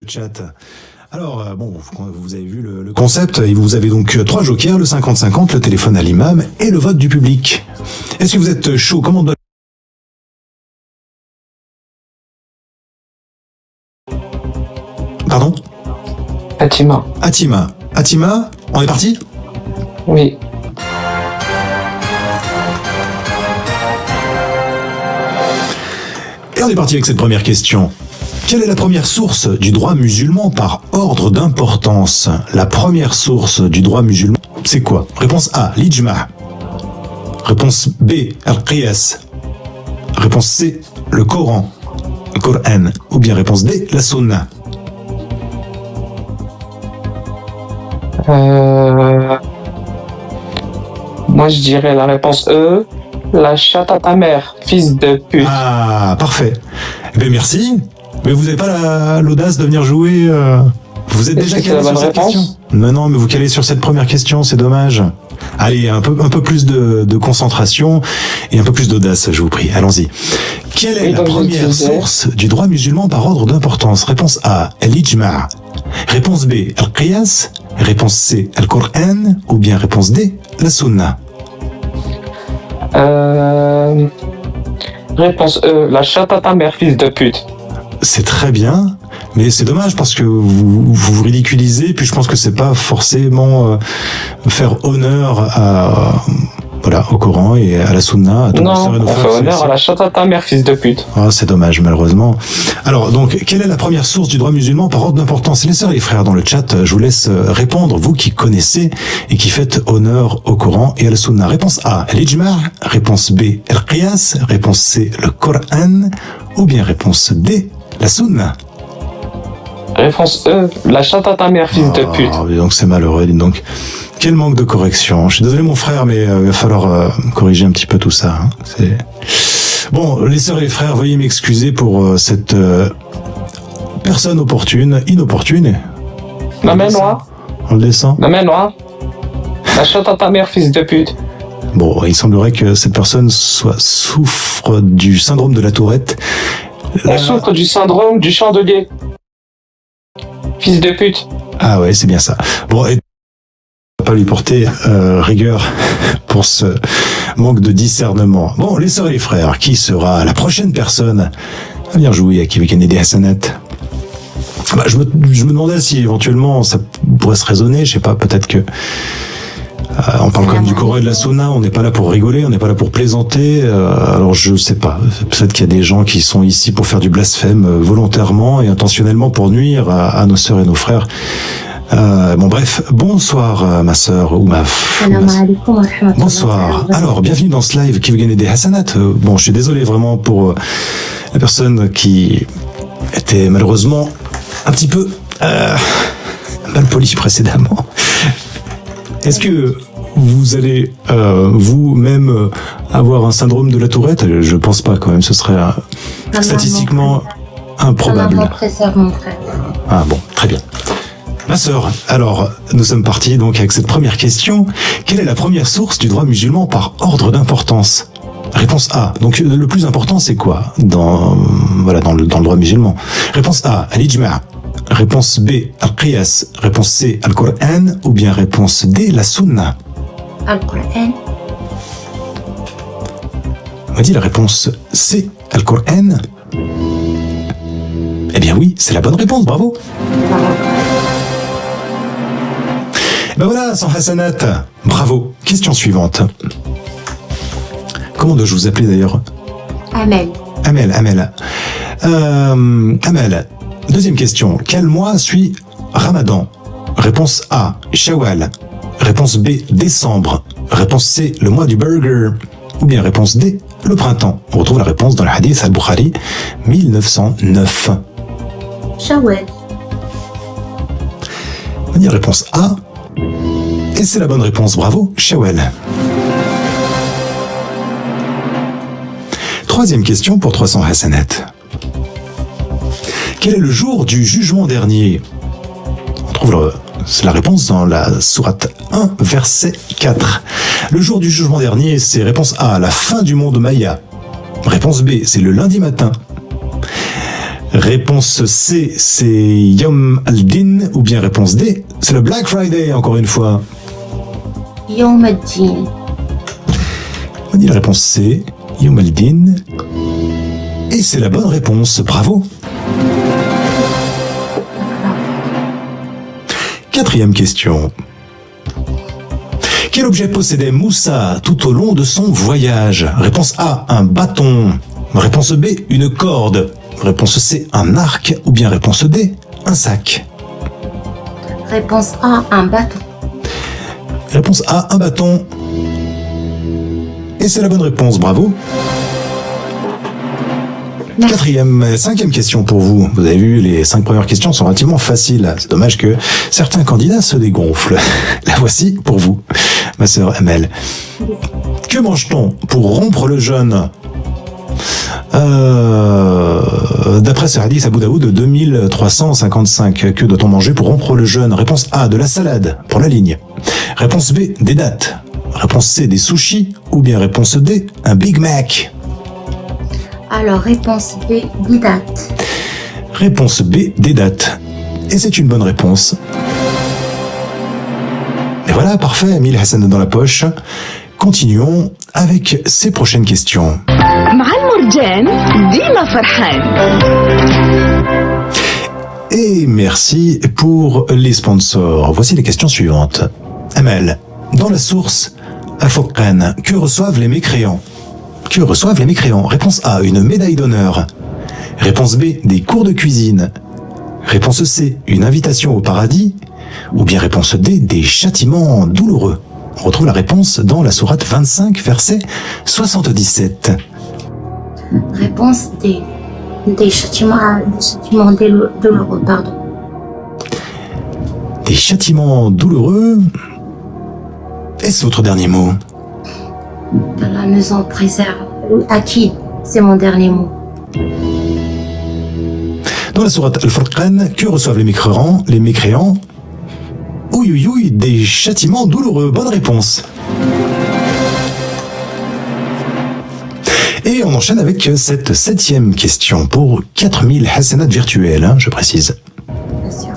chat. Alors, bon, vous avez vu le concept, et vous avez donc 3 jokers, le 50-50, le téléphone à l'imam et le vote du public. Est-ce que vous êtes chaud? Comment on doit... Pardon? Atima. Atima, on est parti? Oui. Et on est parti avec cette première question. Quelle est la première source du droit musulman par ordre d'importance? La première source du droit musulman, c'est quoi? Réponse A, l'ijma'. Réponse B, al-qiyas. Réponse C, le Coran. Ou bien réponse D, la sunna. Moi je dirais la réponse E, la chatte à ta mère, fils de pute. Ah, parfait. Eh bien, merci. Mais vous n'avez pas l'audace de venir jouer Vous êtes déjà calé sur cette question? Non, mais vous calez sur cette première question, c'est dommage. Allez, un peu plus de concentration et un peu plus d'audace, je vous prie. Allons-y. Quelle est la première source du droit musulman par ordre d'importance? Réponse A, l'ijma'. Réponse B, al-qiyas. Réponse C, al-Qur'an. Ou bien réponse D, la sunna. Réponse E, la chatte à ta mère, fils de pute. C'est très bien, mais c'est dommage parce que vous ridiculisez, puis je pense que c'est pas forcément faire honneur au Coran et à la Sunna, à tous nos sœurs et nos frères. Non, on fait honneur à la chatte à ta mère, fils de pute. Ah, c'est dommage, malheureusement. Alors, donc, quelle est la première source du droit musulman par ordre d'importance? Les sœurs et les frères dans le chat, je vous laisse répondre, vous qui connaissez et qui faites honneur au Coran et à la Sunna. Réponse A, l'ijma'. Réponse B, al-qiyas. Réponse C, le Coran. Ou bien réponse D, la sunna. Réponse E, la chatte à ta mère, fils de pute. Donc c'est malheureux, dites donc. Quel manque de correction. Je suis désolé mon frère, mais il va falloir corriger un petit peu tout ça. Hein. Bon, les sœurs et les frères, veuillez m'excuser pour cette personne inopportune. La main noire. On le descend. La main noire. La chatte à ta mère, fils de pute. Bon, il semblerait que cette personne souffre du syndrome de la Tourette. On souffre du syndrome du chandelier. Fils de pute. Ah ouais, c'est bien ça. Bon, et on va pas lui porter rigueur pour ce manque de discernement. Bon, les sœurs et les frères, qui sera la prochaine personne à venir jouer à Kivikan et Hassanat? Je me demandais si éventuellement ça pourrait se raisonner, je sais pas, peut-être que on parle quand même du Coran et de la Sunna, on n'est pas là pour rigoler, on n'est pas là pour plaisanter, alors je sais pas, peut-être qu'il y a des gens qui sont ici pour faire du blasphème volontairement et intentionnellement pour nuire à nos sœurs et nos frères. Bon bref, bonsoir ma sœur ou ma... Bonsoir. Alors, bienvenue dans ce live qui veut gagner des Hassanat. Bon, je suis désolé vraiment pour la personne qui était malheureusement un petit peu mal polie précédemment. Est-ce que vous allez vous-même avoir un syndrome de la Tourette? Je pense pas quand même, ce serait statistiquement improbable. Préserve mon frère. Ah bon, très bien. Ma sœur, alors nous sommes partis donc avec cette première question. Quelle est la première source du droit musulman par ordre d'importance? Réponse A. Donc le plus important c'est quoi dans le droit musulman? Réponse A, al-ijma'. Réponse B, al-qiyas. Réponse C, al-Qur'an. Ou bien réponse D, la sunna. Al-Qur'an. On m'a dit la réponse C, al-Qur'an. Eh bien oui, c'est la bonne réponse, bravo. Ben voilà, sans Hassanat. Bravo. Question suivante. Comment dois-je vous appeler d'ailleurs? Amel. Amel. Deuxième question. Quel mois suit Ramadan? Réponse A, Shawwal. Réponse B, décembre. Réponse C, le mois du burger. Ou bien réponse D, le printemps. On retrouve la réponse dans le hadith al-Bukhari 1909. Shawwal. On va dire réponse A. Et c'est la bonne réponse, bravo, Shawwal. Troisième question pour 300 Hassanat. Quel est le jour du jugement dernier? On trouve la réponse dans la sourate 1, verset 4. Le jour du jugement dernier, c'est réponse A, la fin du monde Maya. Réponse B, c'est le lundi matin. Réponse C, c'est Yom al-Din, ou bien réponse D, c'est le Black Friday, encore une fois. يوم الدين. On dit la réponse C, Yom al-Din. Et c'est la bonne réponse, bravo. Quatrième question. Quel objet possédait Moussa tout au long de son voyage? Réponse A, un bâton. Réponse B, une corde. Réponse C, un arc. Ou bien réponse D, un sac. Réponse A, un bâton. Réponse A, un bâton. Et c'est la bonne réponse, bravo. Merci. Cinquième question pour vous. Vous avez vu, les 5 premières questions sont relativement faciles. C'est dommage que certains candidats se dégonflent. La voici pour vous, ma sœur Amel. Que mange-t-on pour rompre le jeûne? D'après ce hadith Abu Daoud de 2355, que doit-on manger pour rompre le jeûne? Réponse A, de la salade, pour la ligne. Réponse B, des dattes. Réponse C, des sushis. Ou bien réponse D, un Big Mac. Alors, réponse B, des dates. Réponse B, des dates. Et c'est une bonne réponse. Et voilà, parfait, 1000 Hassan dans la poche. Continuons avec ces prochaines questions. مع المرجان ديما فرحان. Et merci pour les sponsors. Voici les questions suivantes. Amel, dans la source Al-Furqan, que reçoivent les mécréants? Que reçoivent les mécréants? Réponse A, une médaille d'honneur. Réponse B, des cours de cuisine. Réponse C, une invitation au paradis. Ou bien réponse D, des châtiments douloureux. On retrouve la réponse dans la sourate 25, verset 77. Réponse D, des châtiments douloureux, pardon. Des châtiments douloureux. Est-ce votre dernier mot? Allah nous en préserve. Akid, c'est mon dernier mot. Dans la sourate Al-Furqan, que reçoivent les mécréants? Les mécréants. Oui, oui, oui, des châtiments douloureux. Bonne réponse. Et on enchaîne avec cette 7e question pour 4000 hasanat virtuels, hein, je précise. Bien sûr.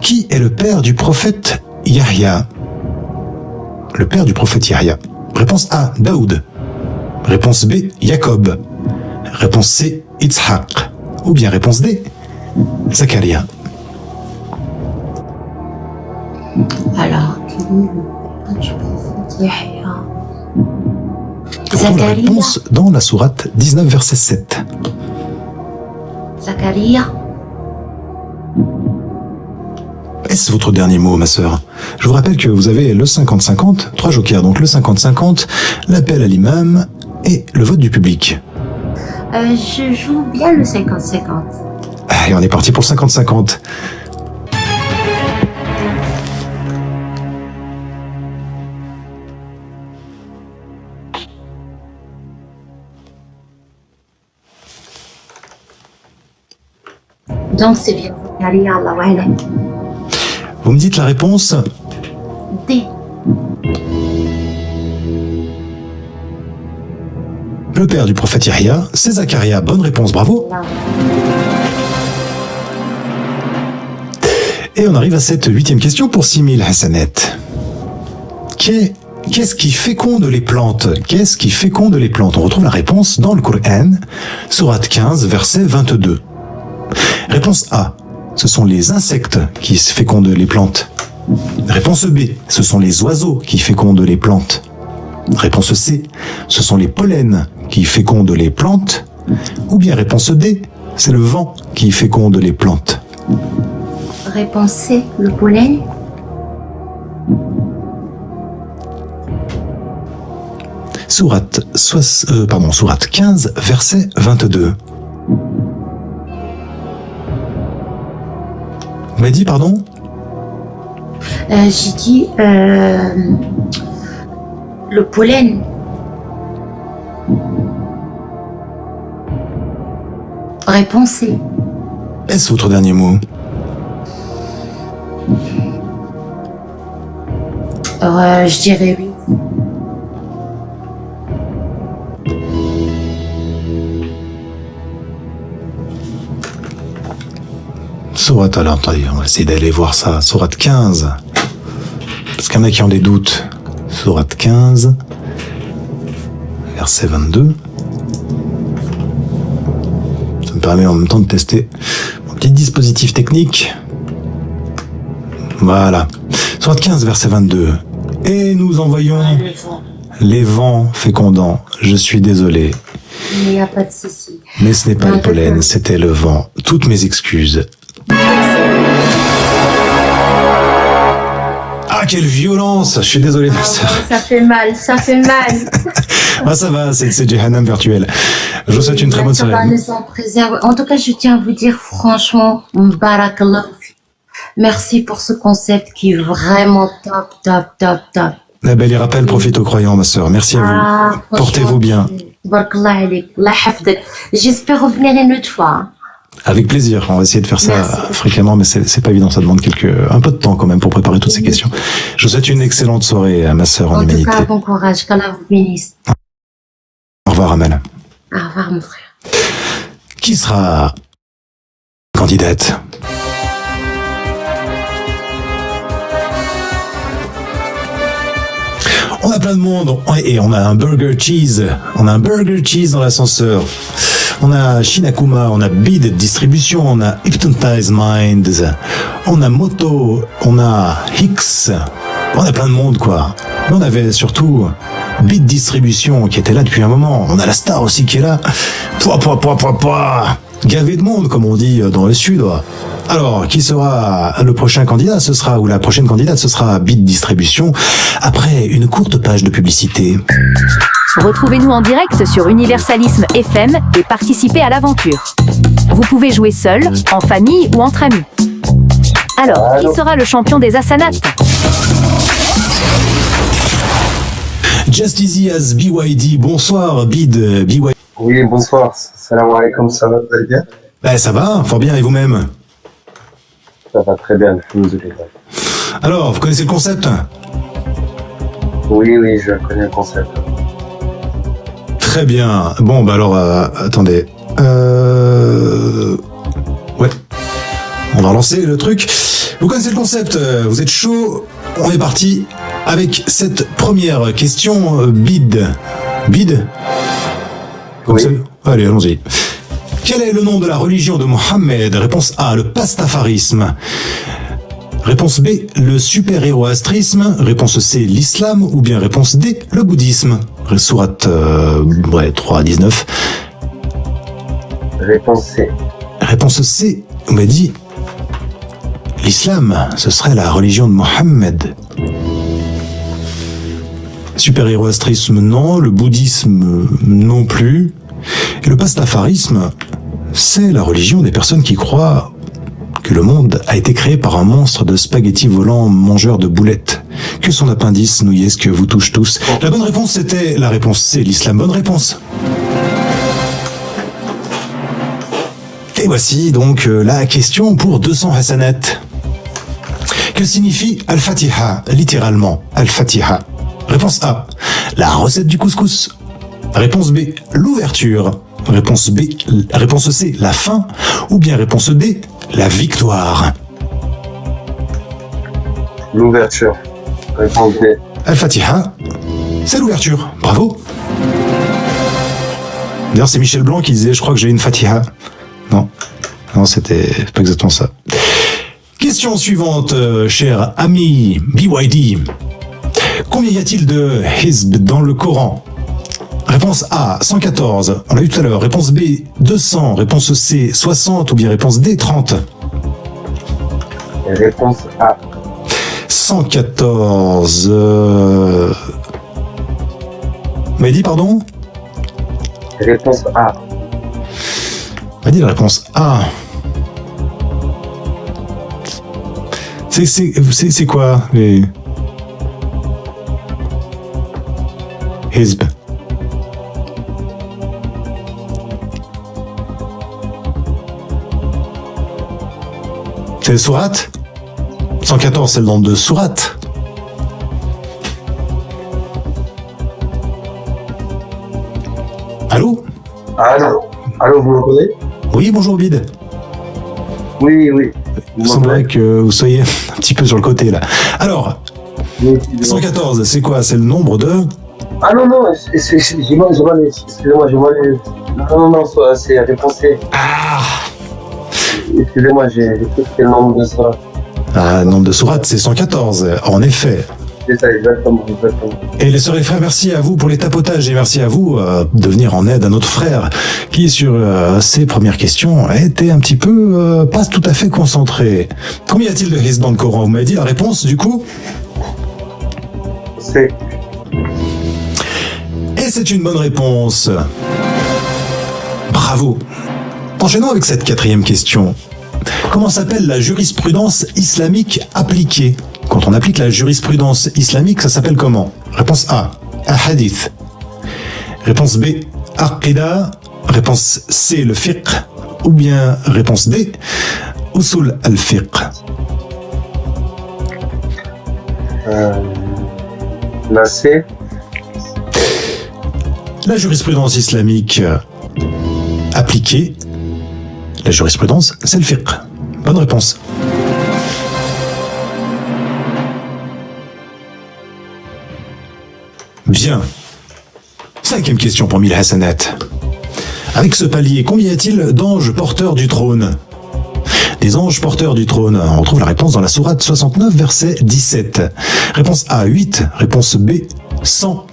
Qui est le père du prophète Yahya? Le père du prophète Yahya. Réponse A, Daoud. Réponse B, Jacob. Réponse C, Itzhak. Ou bien réponse D, Zacharia. Alors, quel est le père du prophète Yahya? On trouve la Zacharia. réponse dans la sourate 19, verset 7. Zacharia. Est-ce votre dernier mot, ma sœur? Je vous rappelle que vous avez le 50-50, 3 jokers, donc le 50-50, l'appel à l'imam et le vote du public. Je joue bien le 50-50. Allez, on est parti pour le 50-50. Donc c'est bien Zacharia, Allah wa'alam. Vous me dites la réponse? D. Le père du prophète Yahya, c'est Zacharia. Bonne réponse, bravo. Allah. Et on arrive à cette 8e question pour 6000 hasanettes. Qu'est-ce qui féconde les plantes? Qu'est-ce qui féconde les plantes? On retrouve la réponse dans le Coran, sourate 15, verset 22. Réponse A, ce sont les insectes qui fécondent les plantes. Réponse B, ce sont les oiseaux qui fécondent les plantes. Réponse C, ce sont les pollens qui fécondent les plantes. Ou bien réponse D, c'est le vent qui féconde les plantes. Réponse C, le pollen. Sourate 15, verset 22. Vous m'avez dit, pardon? J'ai dit le pollen. Réponse C. Est-ce votre dernier mot? Je dirais oui. Sourate, alors attendez, on va essayer d'aller voir ça. Sourate 15. Parce qu'il y en a qui ont des doutes. Sourate 15, verset 22. Ça me permet en même temps de tester mon petit dispositif technique. Voilà. Sourate 15, verset 22. Et nous envoyons les vents fécondants. Je suis désolé. Il n'y a pas de souci. Mais ce n'est pas le pollen, c'était le vent. Toutes mes excuses. Ah, quelle violence! Je suis désolé, ma sœur. Ça fait mal, ça fait mal. Ah, ça va, c'est Jehannam virtuel. Je vous souhaite une très bonne soirée. En tout cas, je tiens à vous dire franchement, Barakallah. Merci pour ce concept qui est vraiment top, top, top, top. Eh ben, les rappels profitent aux croyants, ma sœur. Merci à vous. Portez-vous bien. Barakallah alik, Allah hafdak. J'espère revenir une autre fois. Avec plaisir. On va essayer de faire ça fréquemment, mais c'est pas évident. Ça demande un peu de temps quand même pour préparer toutes ces questions. Je vous souhaite une excellente soirée à ma sœur en humanité. En tout cas, bon courage. Qu'Allah vous bénisse. Au revoir, Amel. Au revoir, mon frère. Qui sera candidate? On a plein de monde et on a un burger cheese. On a un burger cheese dans l'ascenseur. On a Shinakuma, on a Bid Distribution, on a Hypnotize Minds, on a Moto, on a Hicks. On a plein de monde, quoi. Mais on avait surtout Bid Distribution qui était là depuis un moment. On a la star aussi qui est là. Gavé de monde, comme on dit dans le sud. Alors, qui sera le prochain candidat? Ou la prochaine candidate, ce sera Bid Distribution, après une courte page de publicité. Retrouvez-nous en direct sur Universalisme FM et participez à l'aventure. Vous pouvez jouer seul, en famille ou entre amis. Alors, qui sera le champion des Assanat? Just Easy as BYD. Bonsoir, Bid, BYD. Oui, bonsoir. Salam alaikum, ça va, vous allez bien? Ben, ça va, fort bien, et vous-même? Ça va très bien, désolé. Alors, vous connaissez le concept? Oui, je connais le concept. Très bien. Bon, bah alors, attendez. Ouais. On va relancer le truc. Vous connaissez le concept, vous êtes chaud. On est parti avec cette première question. Bid? Oui. Allez, allons-y. Quel est le nom de la religion de Mohammed? Réponse A, le pastafarisme. Réponse B, le super-héroastrisme. Réponse C, l'islam. Ou bien réponse D, le bouddhisme. Sourate 3-19. Réponse C. Réponse C, on m'a dit l'islam, ce serait la religion de Mohammed. Super-héroastrisme, non. Le bouddhisme, non plus. Et le pastafarisme, c'est la religion des personnes qui croient que le monde a été créé par un monstre de spaghettis volants mangeur de boulettes. Que son appendice nouillesque que vous touche tous. La bonne réponse c'était la réponse C, l'islam. Bonne réponse. Et voici donc la question pour 200 hasanat. Que signifie Al-Fatiha, littéralement Al-Fatiha? Réponse A, la recette du couscous. Réponse B, l'ouverture. Réponse C, la fin. Ou bien réponse D, la victoire. L'ouverture. Réponse D. Al-Fatiha, c'est l'ouverture. Bravo. D'ailleurs, c'est Michel Blanc qui disait « Je crois que j'ai une Fatiha ». Non, c'était pas exactement ça. Question suivante, cher ami BYD. Combien y a-t-il de hizb dans le Coran? Réponse A, 114. On l'a vu tout à l'heure. Réponse B, 200. Réponse C, 60. Ou bien réponse D, 30. Réponse A. 114. Vous m'avez dit, pardon? Réponse A. On m'a dit la réponse A. C'est quoi les hizb? C'est sourate? 114, c'est le nom de sourate. Allô? Allô, vous m'entendez? Oui, bonjour Bid. Oui. Il semblerait que vous soyez un petit peu sur le côté là. Alors, 114, c'est quoi? C'est le nombre de... Ah non, j'ai mal lu. Excusez-moi, j'ai mal lu. Non, c'est réponse C. Ah, Excusez-moi, j'ai cru que c'était le nombre de sourates. ah, le nombre de sourates, c'est 114, en effet. C'est ça, exactement. Et les sœurs et les frères, merci à vous pour les tapotages et merci à vous de venir en aide à notre frère qui, sur ses premières questions, a été un petit peu pas tout à fait concentré. Combien y a-t-il de Hizb dans le Coran? Vous m'avez dit la réponse, du coup? C'est... Et c'est une bonne réponse. Bravo. Enchaînons avec cette quatrième question. Comment s'appelle la jurisprudence islamique appliquée? Quand on applique la jurisprudence islamique, ça s'appelle comment? Réponse A, al-hadith. Réponse B, aqida. Réponse C, le fiqh. Ou bien réponse D, usul al-fiqh. La C. La jurisprudence islamique appliquée, la jurisprudence, c'est le fiqh. Bonne réponse. Bien. Cinquième question pour 1000 Hassanat. Avec ce palier, combien y a-t-il d'anges porteurs du trône? Des anges porteurs du trône. On retrouve la réponse dans la sourate 69, verset 17. Réponse A, 8. Réponse B, 100.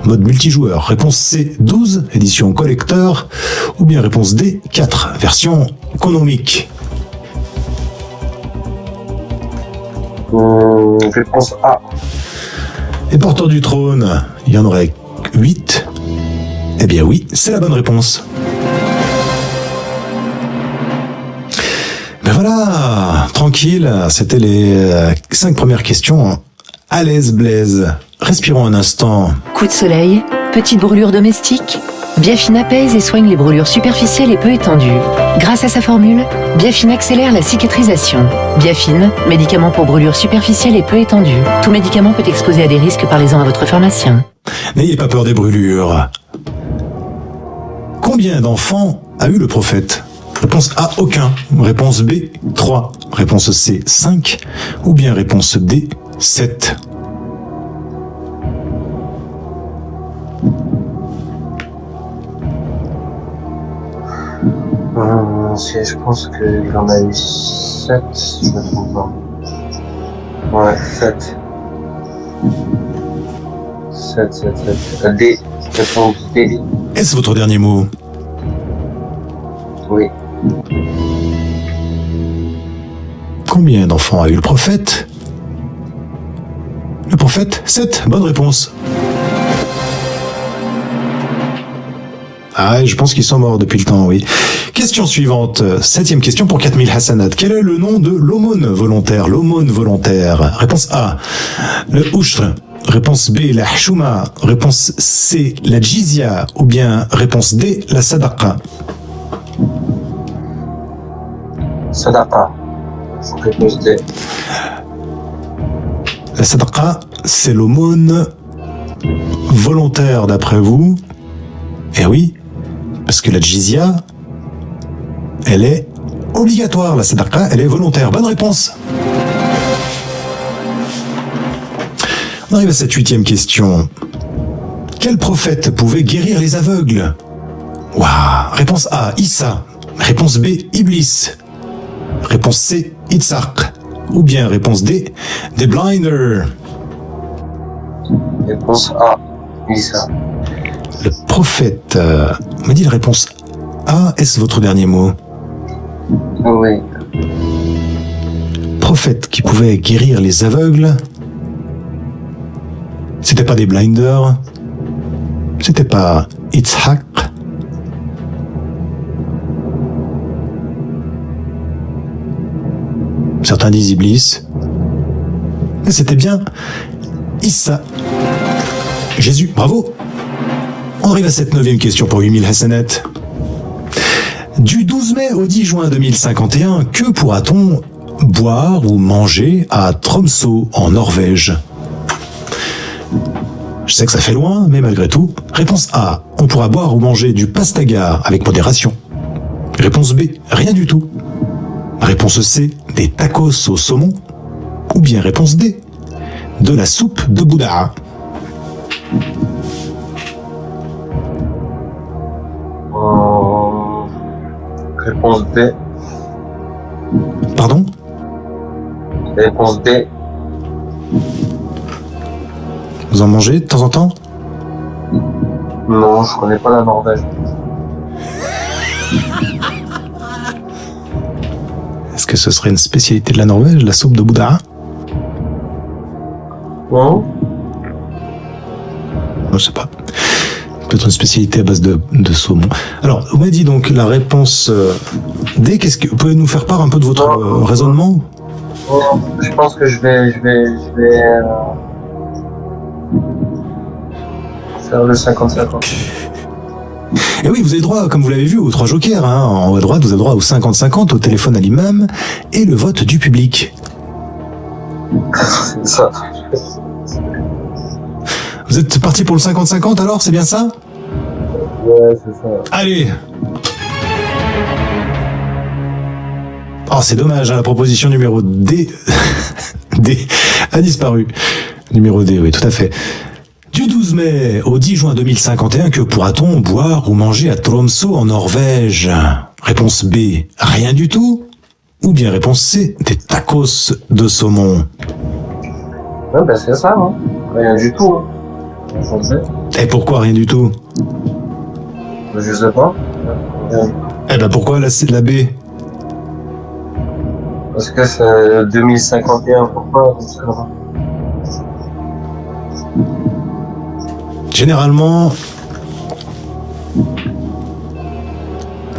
Mode multijoueur. Réponse C, 12. Édition collector. Ou bien réponse D, 4. Version économique. Réponse A. Et porteurs du trône, il y en aurait 8. Eh bien oui, c'est la bonne réponse. Ben voilà, tranquille, c'était les 5 premières questions. À l'aise, Blaise. Respirons un instant. Coup de soleil, petite brûlure domestique. Biafine apaise et soigne les brûlures superficielles et peu étendues. Grâce à sa formule, Biafine accélère la cicatrisation. Biafine, médicament pour brûlures superficielles et peu étendues. Tout médicament peut exposer à des risques, parlez-en à votre pharmacien. N'ayez pas peur des brûlures. Combien d'enfants a eu le prophète? Réponse A, aucun. Réponse B, 3. Réponse C, 5. Ou bien réponse D, 7. Je pense qu'il en a eu 7, si je ne me trompe pas. Ouais, 7. 7. D. Réponse D. Est-ce votre dernier mot? Oui. Combien d'enfants a eu le prophète? Le prophète, 7. Bonne réponse. Ah, je pense qu'ils sont morts depuis le temps, oui. Question suivante. 7e question pour 4000 Hassanat. Quel est le nom de l'aumône volontaire? L'aumône volontaire. Réponse A, le Ushr. Réponse B, la Hchouma. Réponse C, la Jizya. Ou bien réponse D, la Sadaqa. Sadaqa. Réponse D. La Sadaqa, c'est l'aumône volontaire d'après vous? Eh oui, parce que la Jizya, elle est obligatoire. La Sadaqa, elle est volontaire. Bonne réponse. On arrive à cette 8e question. Quel prophète pouvait guérir les aveugles? Waouh. Réponse A, Issa. Réponse B, Iblis. Réponse C, Itzhak. Ou bien réponse D, des blinders. Réponse A, Issa. Le prophète me dit la réponse A. Est-ce votre dernier mot? Oui. Prophète qui pouvait guérir les aveugles. C'était pas des blinders. C'était pas Itzhak. Certains disent Iblis. Mais c'était bien Issa. Jésus, bravo. On arrive à cette 9e question pour 8000 Hassanat. Du 12 mai au 10 juin 2051, que pourra-t-on boire ou manger à Tromsø, en Norvège? Je sais que ça fait loin, mais malgré tout. Réponse A, on pourra boire ou manger du pastaga avec modération. Réponse B, rien du tout. Réponse C, des tacos au saumon. Ou bien réponse D, de la soupe de Bouddha. Réponse D. Pardon? Réponse D. Vous en mangez de temps en temps? Non, je connais pas la Norvège. Est-ce que ce serait une spécialité de la Norvège, la soupe de Bouddha? Non. Je sais pas. Peut-être une spécialité à base de saumon. Alors, vous m'avez dit donc la réponse D. Vous pouvez nous faire part un peu de votre raisonnement? Je pense que je vais faire le 50-50. Et oui, vous avez droit, comme vous l'avez vu, aux 3 jokers. Hein. En haut à droite, vous avez droit au 50-50, au téléphone à l'imam et le vote du public. C'est ça. Vous êtes parti pour le 50-50 alors, c'est bien ça? Ouais, c'est ça. Allez! Oh, c'est dommage, hein, la proposition numéro D... D a disparu. Numéro D, oui, tout à fait. Du 12 mai au 10 juin 2051, que pourra-t-on boire ou manger à Tromsø en Norvège? Réponse B, rien du tout. Ou bien réponse C, des tacos de saumon. Ouais, ben c'est ça, hein. Rien du tout. Hein. Et pourquoi rien du tout? Je sais pas. Eh ben pourquoi la C de la B? Parce que c'est 2051, pourquoi? Généralement,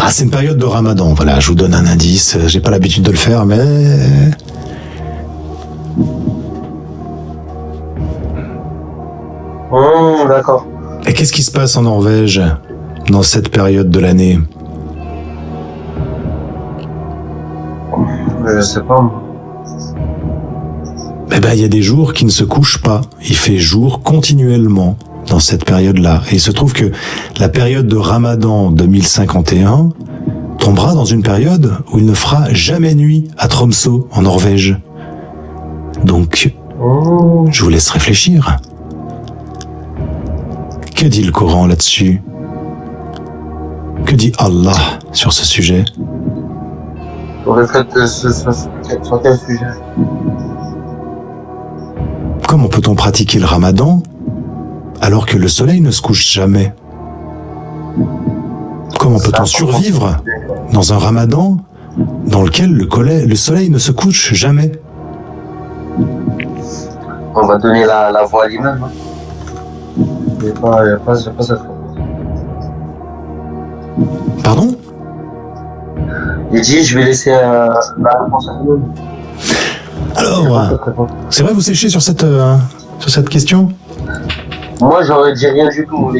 c'est une période de Ramadan. Voilà, je vous donne un indice. J'ai pas l'habitude de le faire, mais d'accord. Et qu'est-ce qui se passe en Norvège dans cette période de l'année? Je sais pas. Moi. Eh ben, il y a des jours qui ne se couchent pas. Il fait jour continuellement dans cette période-là. Et il se trouve que la période de Ramadan 2051 tombera dans une période où il ne fera jamais nuit à Tromsø, en Norvège. Donc, je vous laisse réfléchir. Que dit le Coran là-dessus? Que dit Allah sur ce sujet? Sur le fait de sur quel sujet? Comment peut-on pratiquer le Ramadan alors que le soleil ne se couche jamais? Comment peut-on survivre dans un Ramadan dans lequel le soleil ne se couche jamais? On va donner la voix à l'imam. Hein. Il n'y a pas cette réponse. Pardon? Il dit, je vais laisser la réponse à l'imam. Alors, c'est vrai, vous séchez sur cette question? Moi, j'aurais dit rien du tout,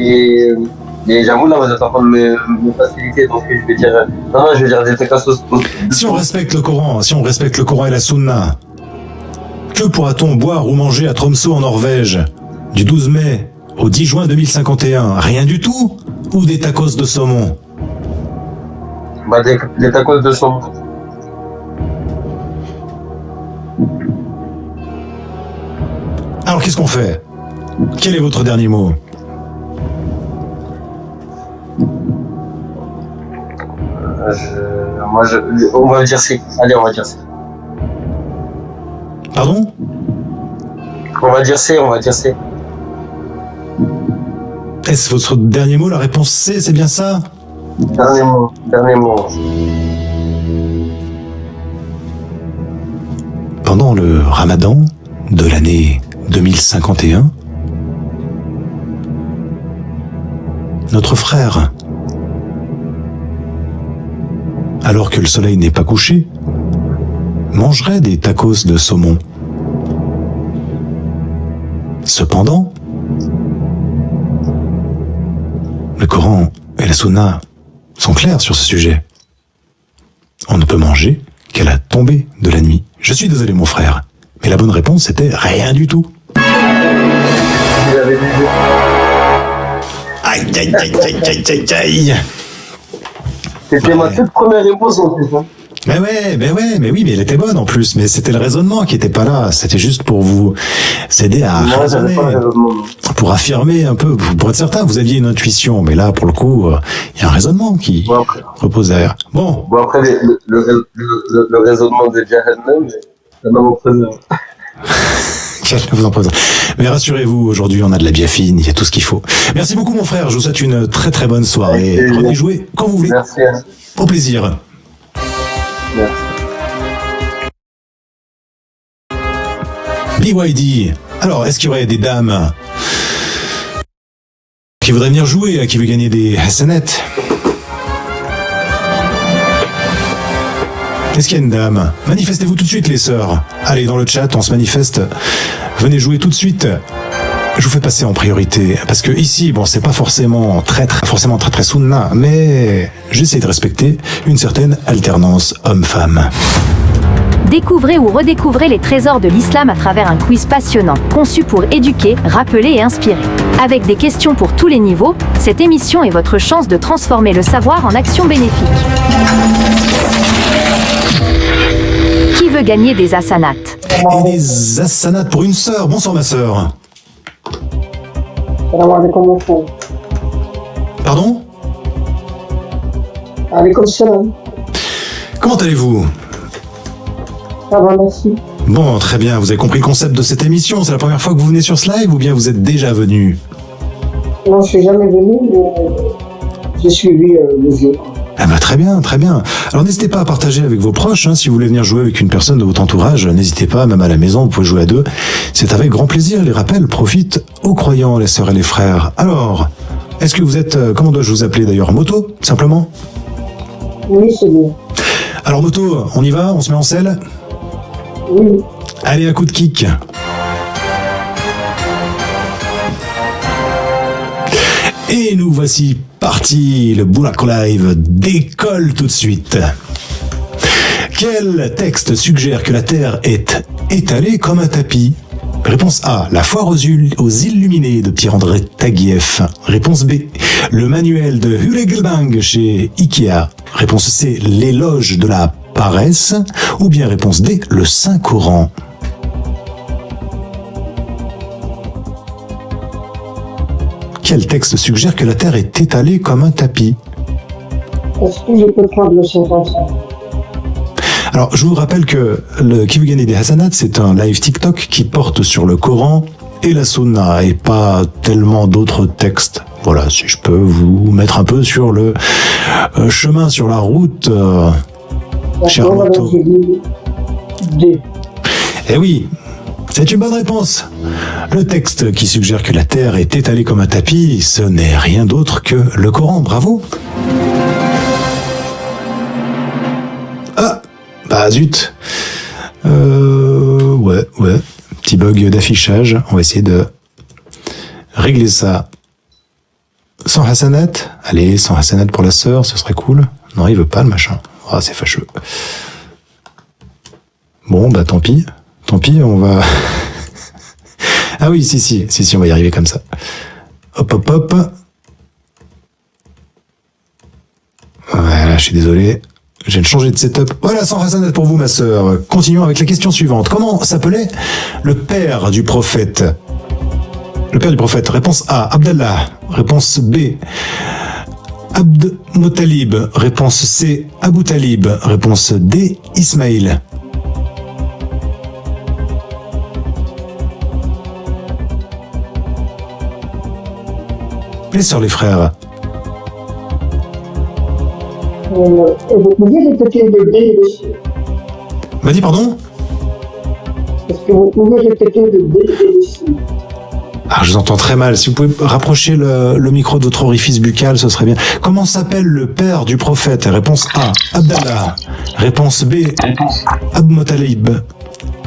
mais j'avoue, là, vous êtes en train de me faciliter, donc je vais dire... Non, je vais dire des tacos. Si on respecte le Coran et la Sunna, que pourra-t-on boire ou manger à Tromsø en Norvège du 12 mai au 10 juin 2051? Rien du tout? Ou des tacos de saumon? Bah, des tacos de saumon. Alors, qu'est-ce qu'on fait? Quel est votre dernier mot? On va dire C. Allez, on va dire C. Pardon? On va dire C. Est-ce votre dernier mot, la réponse C, c'est bien ça? Dernier mot. Pendant le Ramadan de l'année 2051, notre frère, alors que le soleil n'est pas couché, mangerait des tacos de saumon. Cependant, le Coran et la Sunna sont clairs sur ce sujet. On ne peut manger qu'à la tombée de la nuit. Je suis désolé, mon frère, mais la bonne réponse c'était rien du tout. Aïe, aïe, aïe, aïe, aïe, aïe, aïe. C'était ma toute première réponse en plus. Hein. Mais oui, mais elle était bonne en plus. Mais c'était le raisonnement qui était pas là. C'était juste pour vous aider à Moi, j'avais raisonner, pas le raisonnement. pour affirmer un peu. Pour être certain, vous aviez une intuition, mais là, pour le coup, il y a un raisonnement qui Bon, après, repose derrière. Bon, le raisonnement de Jahannam, ça m'a représenté. qu'elle vous en présente. Mais rassurez-vous, aujourd'hui, on a de la biafine, il y a tout ce qu'il faut. Merci beaucoup, mon frère. Je vous souhaite une très très bonne soirée. Avec plaisir. Revenez jouer quand vous voulez. Merci. Au plaisir. Merci. BYD. Alors, est-ce qu'il y aurait des dames qui voudraient venir jouer, qui veulent gagner des Hassanettes? Est-ce qu'il y a une dame? Manifestez-vous tout de suite, les sœurs. Allez, dans le chat, on se manifeste. Venez jouer tout de suite. Je vous fais passer en priorité. Parce que ici, bon, c'est pas forcément très sunna, mais j'essaie de respecter une certaine alternance homme-femme. Découvrez ou redécouvrez les trésors de l'islam à travers un quiz passionnant, conçu pour éduquer, rappeler et inspirer. Avec des questions pour tous les niveaux, cette émission est votre chance de transformer le savoir en action bénéfique. Qui veut gagner des hasanats? Et des assanats pour une sœur. Bonsoir, ma sœur. Salam alaikum. Pardon? Alaikum salam. Comment allez-vous? Ça va, merci. Bon, très bien. Vous avez compris le concept de cette émission. C'est la première fois que vous venez sur ce live ou bien vous êtes déjà venu? Non, je suis jamais venu, mais j'ai suivi le jeu. Ah bah très bien, très bien. Alors n'hésitez pas à partager avec vos proches, hein, si vous voulez venir jouer avec une personne de votre entourage, n'hésitez pas, même à la maison, vous pouvez jouer à deux. C'est avec grand plaisir, les rappels profitent aux croyants, les sœurs et les frères. Alors, est-ce que vous êtes, comment dois-je vous appeler d'ailleurs, Moto, simplement? Oui, c'est bien. Alors Moto, on y va, on se met en selle? Oui. Allez, un coup de kick. Et nous voici partis, le Boulak Live décolle tout de suite. Quel texte suggère que la Terre est étalée comme un tapis? Réponse A, la foire aux illuminés de Pierre-André Taguieff. Réponse B, le manuel de Hulegelbang chez Ikea. Réponse C, l'éloge de la paresse. Ou bien réponse D, le Saint-Coran. Quel texte suggère que la Terre est étalée comme un tapis? Est-ce que je peux prendre le 55? Alors, je vous rappelle que le Qui veut gagner des Hassanats, c'est un live TikTok qui porte sur le Coran et la Sunna et pas tellement d'autres textes. Voilà, si je peux vous mettre un peu sur le chemin, sur la route, cher D'accord, Moto. alors j'ai dit D. Eh oui, c'est une bonne réponse. Le texte qui suggère que la Terre est étalée comme un tapis, ce n'est rien d'autre que le Coran. Bravo. Ah, bah zut. Ouais. Petit bug d'affichage. On va essayer de régler ça. 100 Hassanat. Allez, 100 Hassanat pour la sœur, ce serait cool. Non, il veut pas le machin. Ah, c'est fâcheux. Bon, bah tant pis. Tant pis, on va... Ah oui, si, on va y arriver comme ça. Hop. Voilà, je suis désolé. Je viens de changer de setup. Voilà, 100 Hassanat pour vous, ma sœur. Continuons avec la question suivante. Comment s'appelait le père du prophète? Le père du prophète. Réponse A, Abdallah. Réponse B, Abd Muttalib. Réponse C, Abu Talib. Réponse D, Ismaïl. Les sœurs, les frères. Vous pouvez répéter le D et le C? M'a dit pardon? Est-ce que vous pouvez répéter le D et le C? Ah, je vous entends très mal. Si vous pouvez rapprocher le micro de votre orifice buccal, ce serait bien. Comment s'appelle le père du prophète? Réponse A, Abdallah. Réponse B, Abd Muttalib.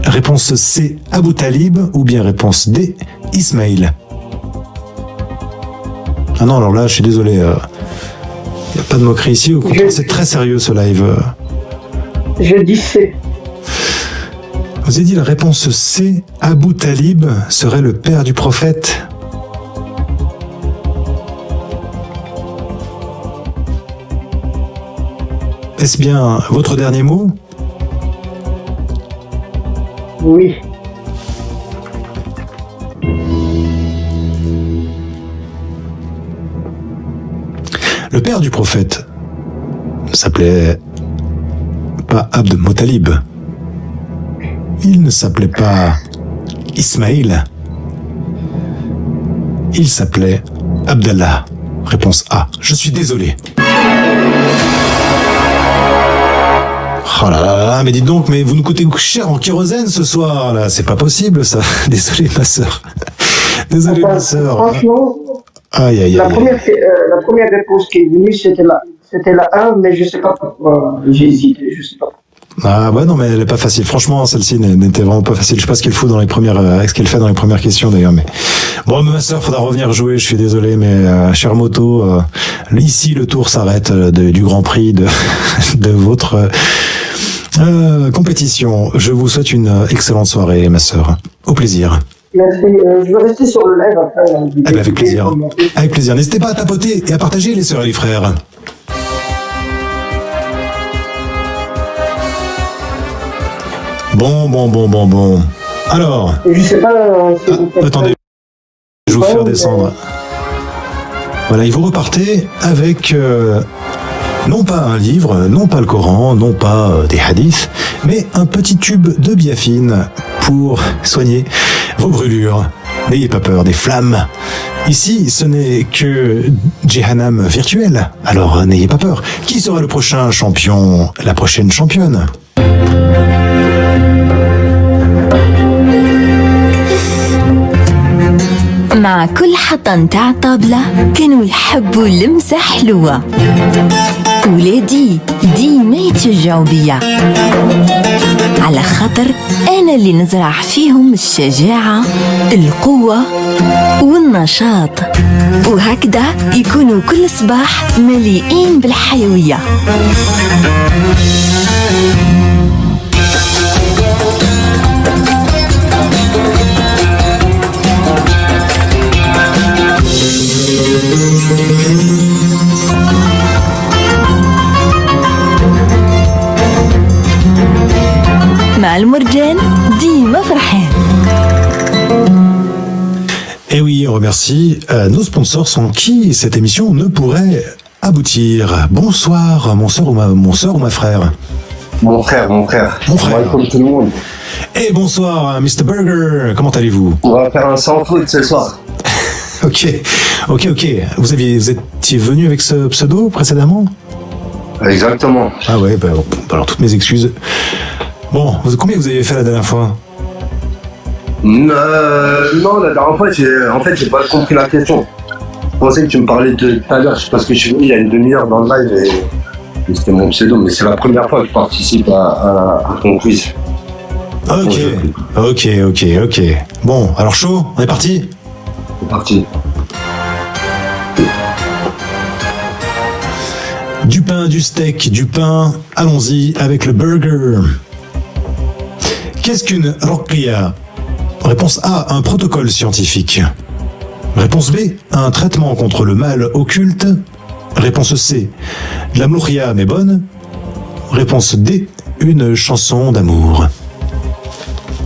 Réponse C, Abu Talib. Ou bien réponse D, Ismaïl. Ah non, alors là, je suis désolé. Il n'y a pas de moquerie ici. Au contraire, c'est très sérieux ce live. Je dis C. Vous avez dit la réponse C, Abu Talib serait le père du prophète. est-ce bien votre dernier mot? Oui. Le père du prophète ne s'appelait pas Abd Muttalib. Il ne s'appelait pas Ismaïl. Il s'appelait Abdallah. Réponse A. Je suis désolé. Oh là là là, mais dites donc, mais vous nous coûtez cher en kérosène ce soir, là. C'est pas possible, ça. Désolé, ma sœur. Désolé, ma sœur. Franchement, Aïe, aïe, la aïe. première réponse qui est venue, c'était la 1, mais je sais pas pourquoi. J'ai hésité, je sais pas. Ah ouais, non, mais elle est pas facile. Franchement, celle-ci n'était vraiment pas facile. Je sais pas ce qu'elle fout dans les premières, ce qu'elle fait dans les premières questions d'ailleurs. Mais bon, ma sœur, faudra revenir jouer. Je suis désolé, mais cher Moto, ici le tour s'arrête du Grand Prix de de votre compétition. Je vous souhaite une excellente soirée, ma sœur. Au plaisir. Merci. Je vais rester sur le live après. Eh ben, avec plaisir. Avec plaisir. N'hésitez pas à tapoter et à partager, les sœurs et les frères. Bon. Alors, Je sais pas si vous faites attendez, je vais vous faire descendre. Voilà, et vous repartez avec non pas un livre, non pas le Coran, non pas des hadiths, mais un petit tube de biafine pour soigner vos brûlures. N'ayez pas peur des flammes. Ici, ce n'est que Jehannam virtuel, alors n'ayez pas peur. Qui sera le prochain champion, la prochaine championne? مع كل حطة نتاع طابلة كانوا يحبوا لمسة حلوة. ولادي ديما يتشجعوا بيا على خاطر أنا اللي نزرع فيهم الشجاعة، القوة والنشاط، وهكذا يكونوا كل صباح مليئين بالحيوية. مع المرجان ديما فرحان. Et oui, on remercie nos sponsors sans qui cette émission ne pourrait aboutir. Bonsoir, mon sœur ou ma frère. Mon frère. Mon frère. Comme tout le monde. Et bonsoir, Mr. Burger. Comment allez-vous? On va faire un sans faute ce soir. Ok. Vous étiez venu avec ce pseudo précédemment? Exactement. Ah ouais, bon, alors toutes mes excuses. Bon, combien vous avez fait la dernière fois? Non, la dernière fois, j'ai pas compris la question. Je pensais que tu me parlais de tout à l'heure, parce que je suis venu il y a une demi-heure dans le live et c'était mon pseudo, mais c'est la première fois que je participe à ton quiz. Ok. Bon, alors chaud, on est parti? C'est parti. Du pain, du steak, du pain, allons-y avec le burger. Qu'est-ce qu'une ruqya? Réponse A, un protocole scientifique. Réponse B, un traitement contre le mal occulte. Réponse C, de la mloukhia mais bonne. Réponse D, une chanson d'amour.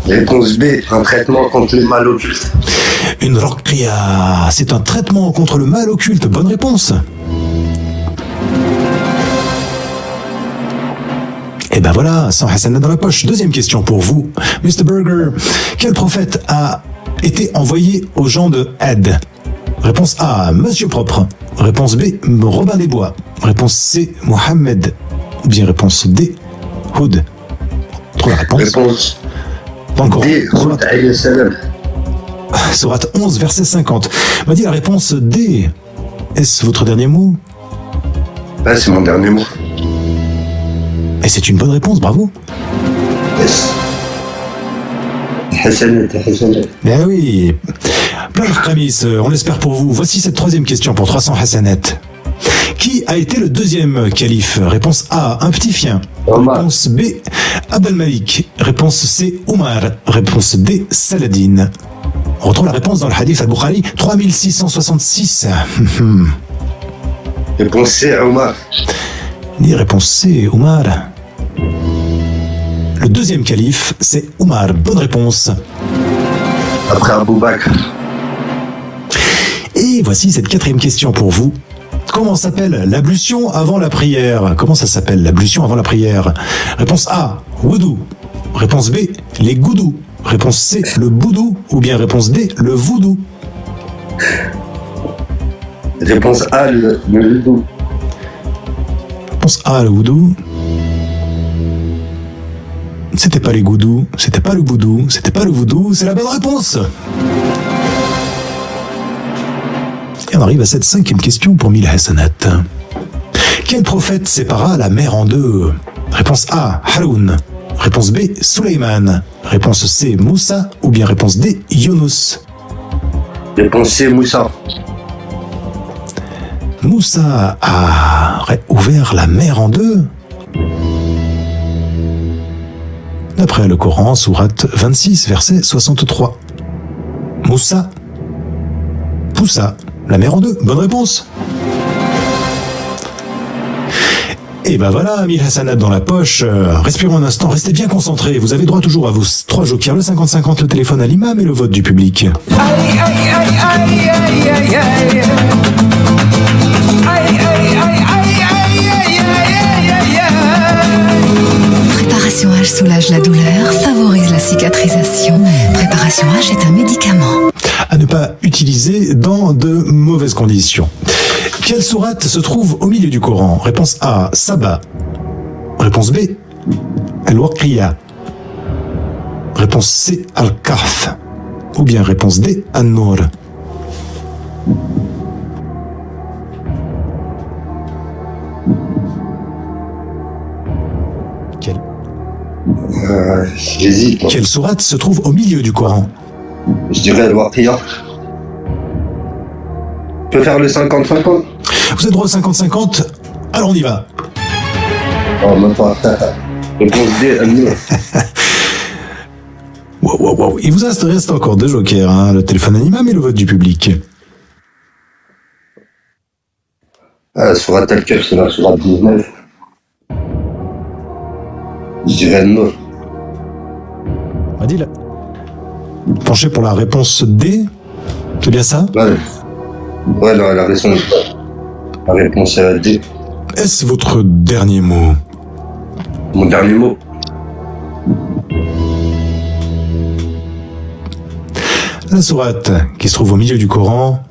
Réponse B, un traitement contre le mal occulte. Une ruqya, c'est un traitement contre le mal occulte. Bonne réponse. Et ben voilà, 100 hasanat dans la poche. Deuxième question pour vous, Mr. Burger. Quel prophète a été envoyé aux gens de Ad? Réponse A, Monsieur Propre. Réponse B, Robin des Bois. Réponse C, Mohammed. Ou bien réponse D, Houd. Trouve la réponse. Réponse Pas encore. D, Houd alayhi salam. Sourate 11, verset 50. M'a dit la réponse D. Est-ce votre dernier mot? Là, c'est mon dernier mot. Et c'est une bonne réponse, bravo. Yes. Hassanet. Eh oui. Plein de Khamis, on l'espère pour vous. Voici cette troisième question pour 300 hasanat. Qui a été le deuxième calife? Réponse A, un petit chien. Omar. Réponse B, Abd al-Malik. Réponse C, Omar. Réponse D, Saladin. On retrouve la réponse dans le hadith al-Bukhari 3666. Réponse C, Omar. Ni réponse C, Omar. Le deuxième calife, c'est Omar. Bonne réponse. Après Abou Bakr. Et voici cette quatrième question pour vous. Comment s'appelle l'ablution avant la prière? Comment ça s'appelle l'ablution avant la prière? Réponse A, wudu. Réponse B, les goudous. Réponse C, le boudou. Ou bien réponse D, le voodoo. Réponse A, le voodoo. Réponse A, le voodoo. C'était pas les goudous, c'était pas le boudou, c'était pas le voodoo, c'est la bonne réponse. Et on arrive à cette cinquième question pour 1000 hasanat. Quel prophète sépara la mer en deux? Réponse A, Haroun. Réponse B, Suleyman. Réponse C, Moussa. Ou bien réponse D, Younous. Réponse C, Moussa. Moussa a ouvert la mer en deux. D'après le Coran, sourate 26, verset 63. Moussa poussa la mer en deux. Bonne réponse. Et ben voilà, 1000 hasanat dans la poche. Respirons un instant, restez bien concentrés. Vous avez droit toujours à vos 3 jokers, le 50-50, le téléphone à l'imam et le vote du public. Préparation H soulage la douleur, favorise la cicatrisation. Préparation H est un médicament. À ne pas utiliser dans de mauvaises conditions. Quelle sourate se trouve au milieu du Coran? Réponse A, Saba. Réponse B, Al-Waqiya. Réponse C, Al-Kahf. Ou bien réponse D, An-Nur. J'hésite. Quelle sourate se trouve au milieu du Coran? Je dirais Al-Waqiya. Tu peux faire le 50-50? Vous avez droit au 50-50, alors on y va. Oh, même pas. Réponse D, An-Nur. Wow. Il vous reste encore 2 jokers, hein, le téléphone à l'imam et le vote du public. Surat Al-Kahf, c'est la surat 19. Je dirais An-Nur. Adil, penchez pour la réponse D. C'est bien ça? Ouais, la réponse D. Est-ce votre dernier mot? Mon dernier mot. La sourate qui se trouve au milieu du Coran.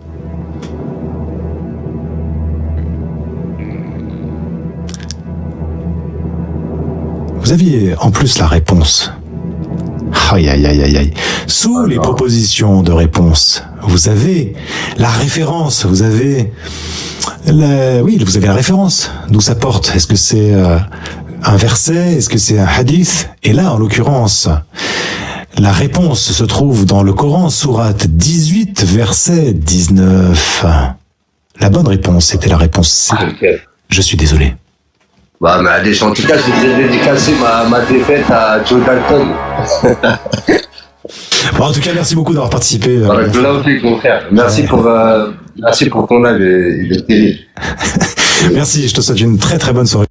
Vous aviez en plus la réponse. Aïe. Sous les propositions de réponse, vous avez la référence, vous avez la référence. D'où ça porte? Est-ce que c'est un verset? Est-ce que c'est un hadith? Et là, en l'occurrence, la réponse se trouve dans le Coran, sourate 18, verset 19. La bonne réponse était la réponse C. Okay. Je suis désolé. Bah, mais en tout cas, je voudrais dédicacer ma défaite à Joe Dalton. Bon, en tout cas, merci beaucoup d'avoir participé. Avec l'envie, mon frère. Merci pour ton live, il est terrible. Merci, je te souhaite une très bonne soirée.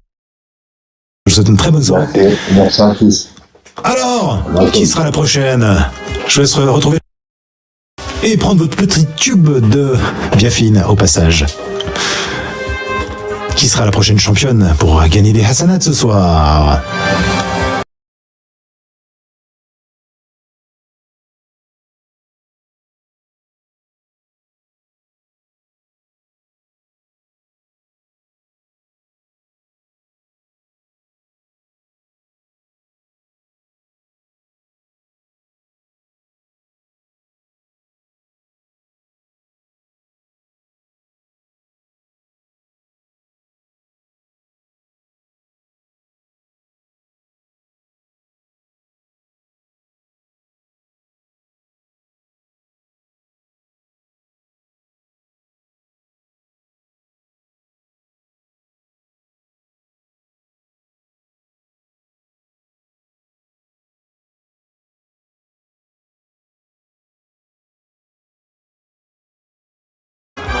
Merci à tous. Alors, qui sera la prochaine? Je vous laisse retrouver et prendre votre petit tube de Biafine au passage. Qui sera la prochaine championne pour gagner des hasanats ce soir?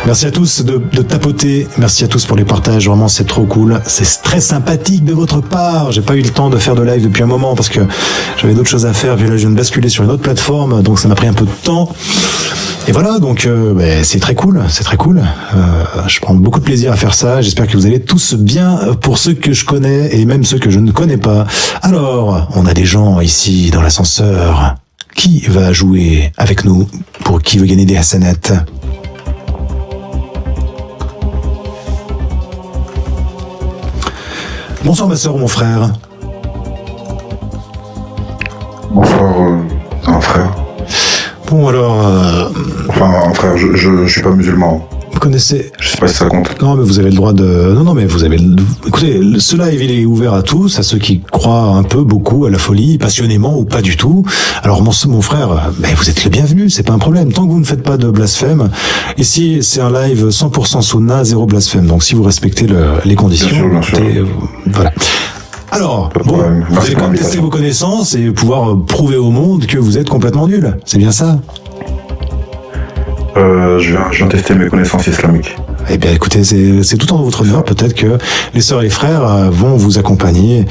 Merci à tous de tapoter. Merci à tous pour les partages. Vraiment, c'est trop cool. C'est très sympathique de votre part. J'ai pas eu le temps de faire de live depuis un moment parce que j'avais d'autres choses à faire. Puis là, je viens de basculer sur une autre plateforme. Donc, ça m'a pris un peu de temps. Et voilà, donc c'est très cool. C'est très cool. Je prends beaucoup de plaisir à faire ça. J'espère que vous allez tous bien pour ceux que je connais et même ceux que je ne connais pas. Alors, on a des gens ici dans l'ascenseur. Qui va jouer avec nous pour qui veut gagner des hassanettes? Bonsoir ma soeur ou mon frère. Bonsoir, un frère. Bon alors... Enfin, un frère, je suis pas musulman. Vous connaissez... Je sais pas si ça compte. Non, mais vous avez le droit de... Non, mais vous avez... Écoutez, ce live, il est ouvert à tous, à ceux qui croient un peu, beaucoup, à la folie, passionnément ou pas du tout. Alors, mon frère, vous êtes le bienvenu, c'est pas un problème. Tant que vous ne faites pas de blasphème. Ici, c'est un live 100% sunna, zéro blasphème. Donc, si vous respectez les conditions, bien sûr. Voilà. Alors, bon, vous allez quand même tester vos connaissances et pouvoir prouver au monde que vous êtes complètement nul. C'est bien ça? Je viens tester mes connaissances islamiques. Eh bien, écoutez, c'est tout en votre honneur. Peut-être que les sœurs et les frères vont vous accompagner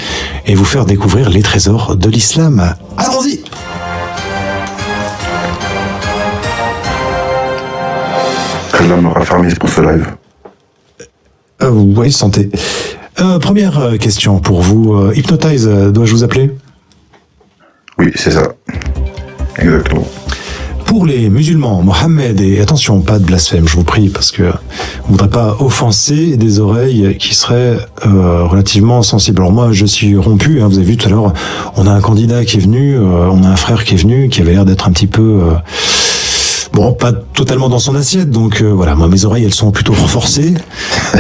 et vous faire découvrir les trésors de l'islam. Allons-y! Allah me raffermisse pour ce live. Oui, santé. Première question pour vous. Hypnotize, dois-je vous appeler? Oui, c'est ça. Exactement. Pour les musulmans, Mohammed, et attention, pas de blasphème, je vous prie, parce que on voudrait pas offenser des oreilles qui seraient relativement sensibles. Alors moi, je suis rompu, vous avez vu tout à l'heure, on a un candidat qui est venu, on a un frère qui est venu, qui avait l'air d'être un petit peu... Bon, pas totalement dans son assiette, donc voilà, moi mes oreilles elles sont plutôt renforcées,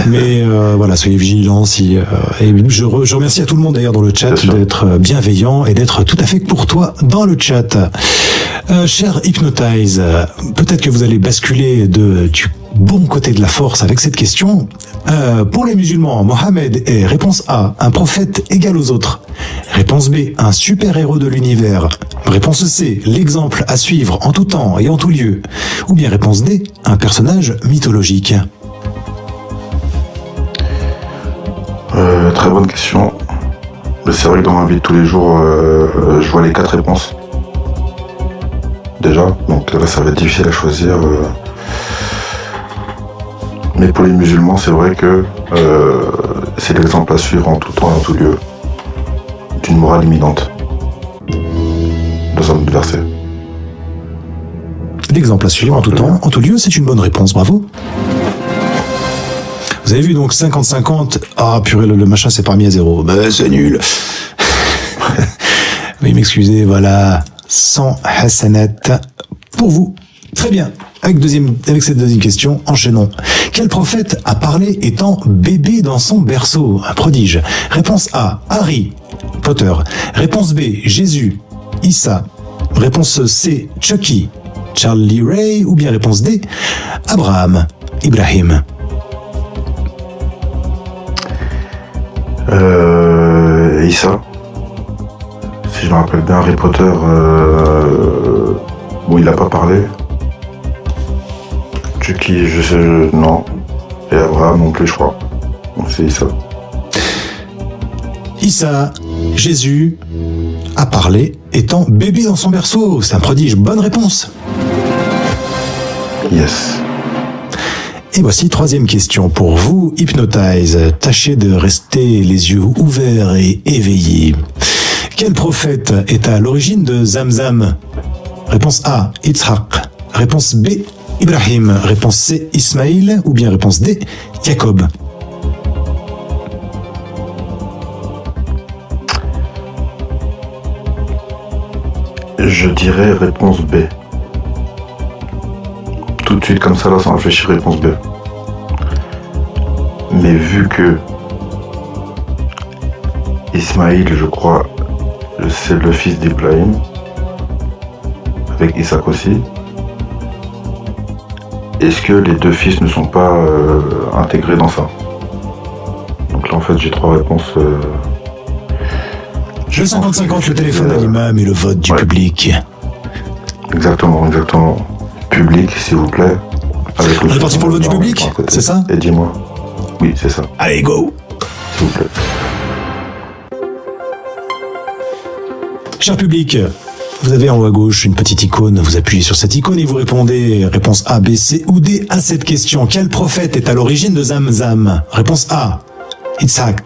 mais voilà, soyez vigilants. Et je remercie à tout le monde d'ailleurs dans le chat d'être bienveillant et d'être tout à fait courtois dans le chat. Cher Hypnotize, peut-être que vous allez basculer du bon côté de la force avec cette question. Pour les musulmans, Mohammed est, réponse A, un prophète égal aux autres. Réponse B, un super-héros de l'univers. Réponse C, l'exemple à suivre en tout temps et en tout lieu. Ou bien réponse D, un personnage mythologique. Très bonne question. Mais c'est vrai que dans ma vie de tous les jours, je vois les 4 réponses. Déjà, donc là ça va être difficile à choisir. Mais pour les musulmans, c'est vrai que c'est l'exemple à suivre en tout temps et en tout lieu d'une morale imminente. Dans un verset. L'exemple à suivre en tout temps, en tout lieu, c'est une bonne réponse, bravo. Vous avez vu donc 50-50, ah purée, le machin s'est pas mis à 0, c'est nul. Oui, m'excusez, voilà, 100 hasanat pour vous. Très bien. Avec cette deuxième question, enchaînons. Quel prophète a parlé étant bébé dans son berceau? Un prodige. Réponse A, Harry Potter. Réponse B, Jésus, Issa. Réponse C, Chucky, Charlie Ray. Ou bien réponse D, Abraham, Ibrahim. Issa. Si je me rappelle bien, Harry Potter, bon, il n'a pas parlé. Chucky, non. Et Abraham non plus, je crois. Donc c'est Issa. Issa, Jésus, a parlé étant bébé dans son berceau. C'est un prodige. Bonne réponse. Yes. Et voici troisième question pour vous, Hypnotize. Tâchez de rester les yeux ouverts et éveillés. Quel prophète est à l'origine de Zamzam? Réponse A, Yitzhak. Réponse B, Ibrahim. Réponse C, Ismaïl. Ou bien réponse D, Jacob. Je dirais réponse B. Tout de suite comme ça, là, sans réfléchir, réponse B. Mais vu que Ismaïl, je crois, c'est le fils d'Ibrahim, avec Isaac aussi, est-ce que les deux fils ne sont pas intégrés dans ça? Donc là, en fait, j'ai trois réponses. Le 50-50, le téléphone à l'imam et le vote du public. Exactement. Public, s'il vous plaît. On est parti pour le vote du public, c'est ça? Et dis-moi. Oui, c'est ça. Allez, go! S'il vous plaît. Cher public, vous avez en haut à gauche une petite icône, vous appuyez sur cette icône et vous répondez réponse A, B, C ou D à cette question. Quel prophète est à l'origine de Zamzam? Réponse A, Itzhak.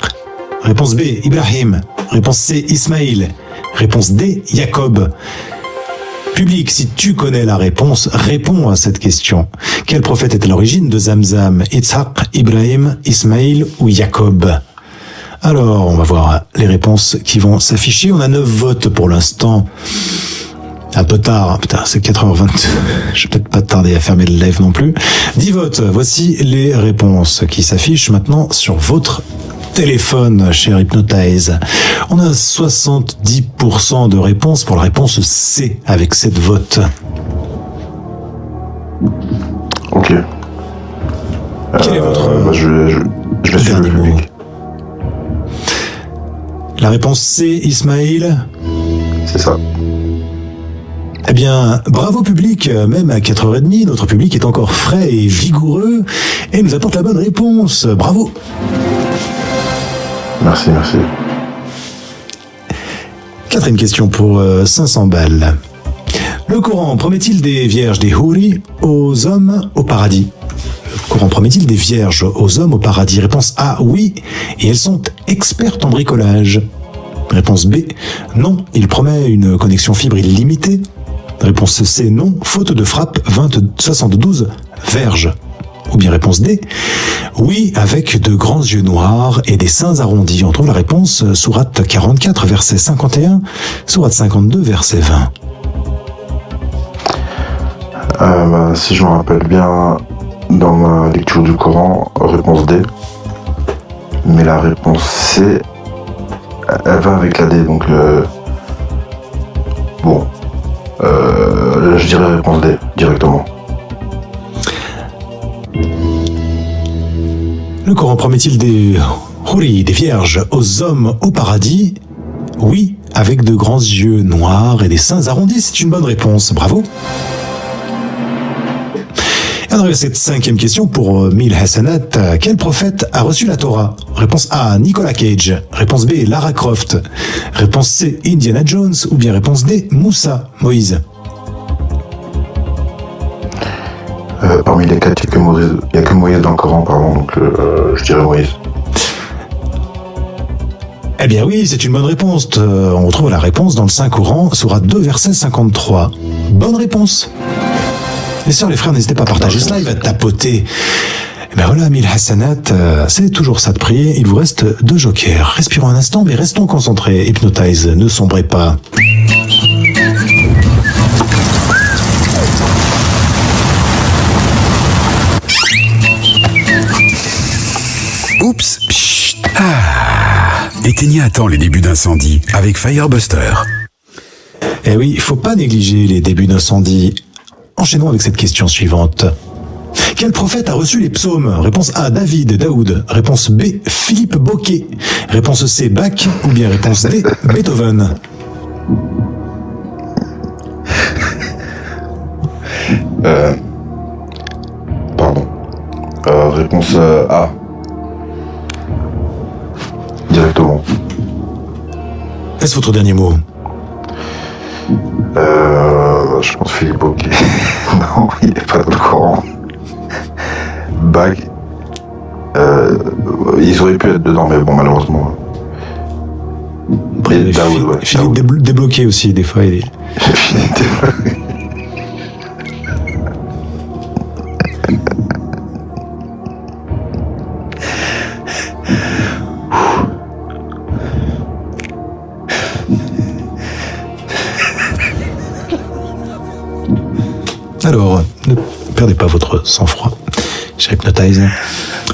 Réponse B, Ibrahim. Réponse C, Ismaïl. Réponse D, Jacob. Public, si tu connais la réponse, réponds à cette question. Quel prophète est à l'origine de Zamzam? Itzhak, Ibrahim, Ismaïl ou Jacob? Alors, on va voir les réponses qui vont s'afficher. On a 9 votes pour l'instant. Un peu tard. Putain, c'est 4h20. Je vais peut-être pas tarder à fermer le live non plus. 10 votes. Voici les réponses qui s'affichent maintenant sur votre téléphone, cher Hypnotize. On a 70% de réponses pour la réponse C avec 7 votes. Ok. Quel est votre je vais suivre le public. La réponse C, Ismaïl? C'est ça. Eh bien, bravo public, même à 4h30, notre public est encore frais et vigoureux et nous apporte la bonne réponse. Bravo! Merci, merci. Quatrième question pour 500 balles. Le Coran promet-il des vierges, des houris, aux hommes au paradis? Le Coran promet-il des vierges aux hommes au paradis? Réponse A, oui, et elles sont expertes en bricolage. Réponse B, non, il promet une connexion fibre illimitée. Réponse C, non, faute de frappe 72 verges. Ou bien réponse D, oui, avec de grands yeux noirs et des seins arrondis. On trouve la réponse sourate 44, verset 51, sourate 52, verset 20. Si je me rappelle bien, dans ma lecture du Coran, réponse D. Mais la réponse C, elle va avec la D, donc bon, je dirais réponse D directement. Le Coran promet-il des houris, des vierges aux hommes au paradis? Oui, avec de grands yeux noirs et des seins arrondis. C'est une bonne réponse. Bravo. Et on arrive à cette 5e question pour 1000 Hassanat. Quel prophète a reçu la Torah? Réponse A, Nicolas Cage. Réponse B, Lara Croft. Réponse C, Indiana Jones. Ou bien réponse D, Moussa, Moïse. Parmi les 4, il n'y a que Moïse dans le Coran, pardon, donc je dirais Moïse. Eh bien oui, c'est une bonne réponse. On retrouve la réponse dans le Saint-Coran, sourate 2, verset 53. Bonne réponse. Les sœurs, les frères, n'hésitez pas à partager ce live, à tapoter. Et ben voilà, 1000 Hassanat, c'est toujours ça de prier. Il vous reste 2 jokers. Respirons un instant, mais restons concentrés. Hypnotize, ne sombrez pas. Oups, chut. Éteignez à temps les débuts d'incendie avec Firebuster. Eh oui, il faut pas négliger les débuts d'incendie. Enchaînons avec cette question suivante. Quel prophète a reçu les psaumes? Réponse A, David, Daoud. Réponse B, Philippe Boquet. Réponse C, Bach. Ou bien réponse D, Beethoven. Pardon. Réponse A. Directement. Est-ce votre dernier mot? Je pense Philippe Boquet. Non, il n'est pas dans le Coran. Bach. Ils auraient pu être dedans, mais bon, malheureusement. Après, Philippe débloqué aussi, des fois. Il est... Philippe débloqué. Alors, ne perdez pas votre sang-froid, cher Hypnotize.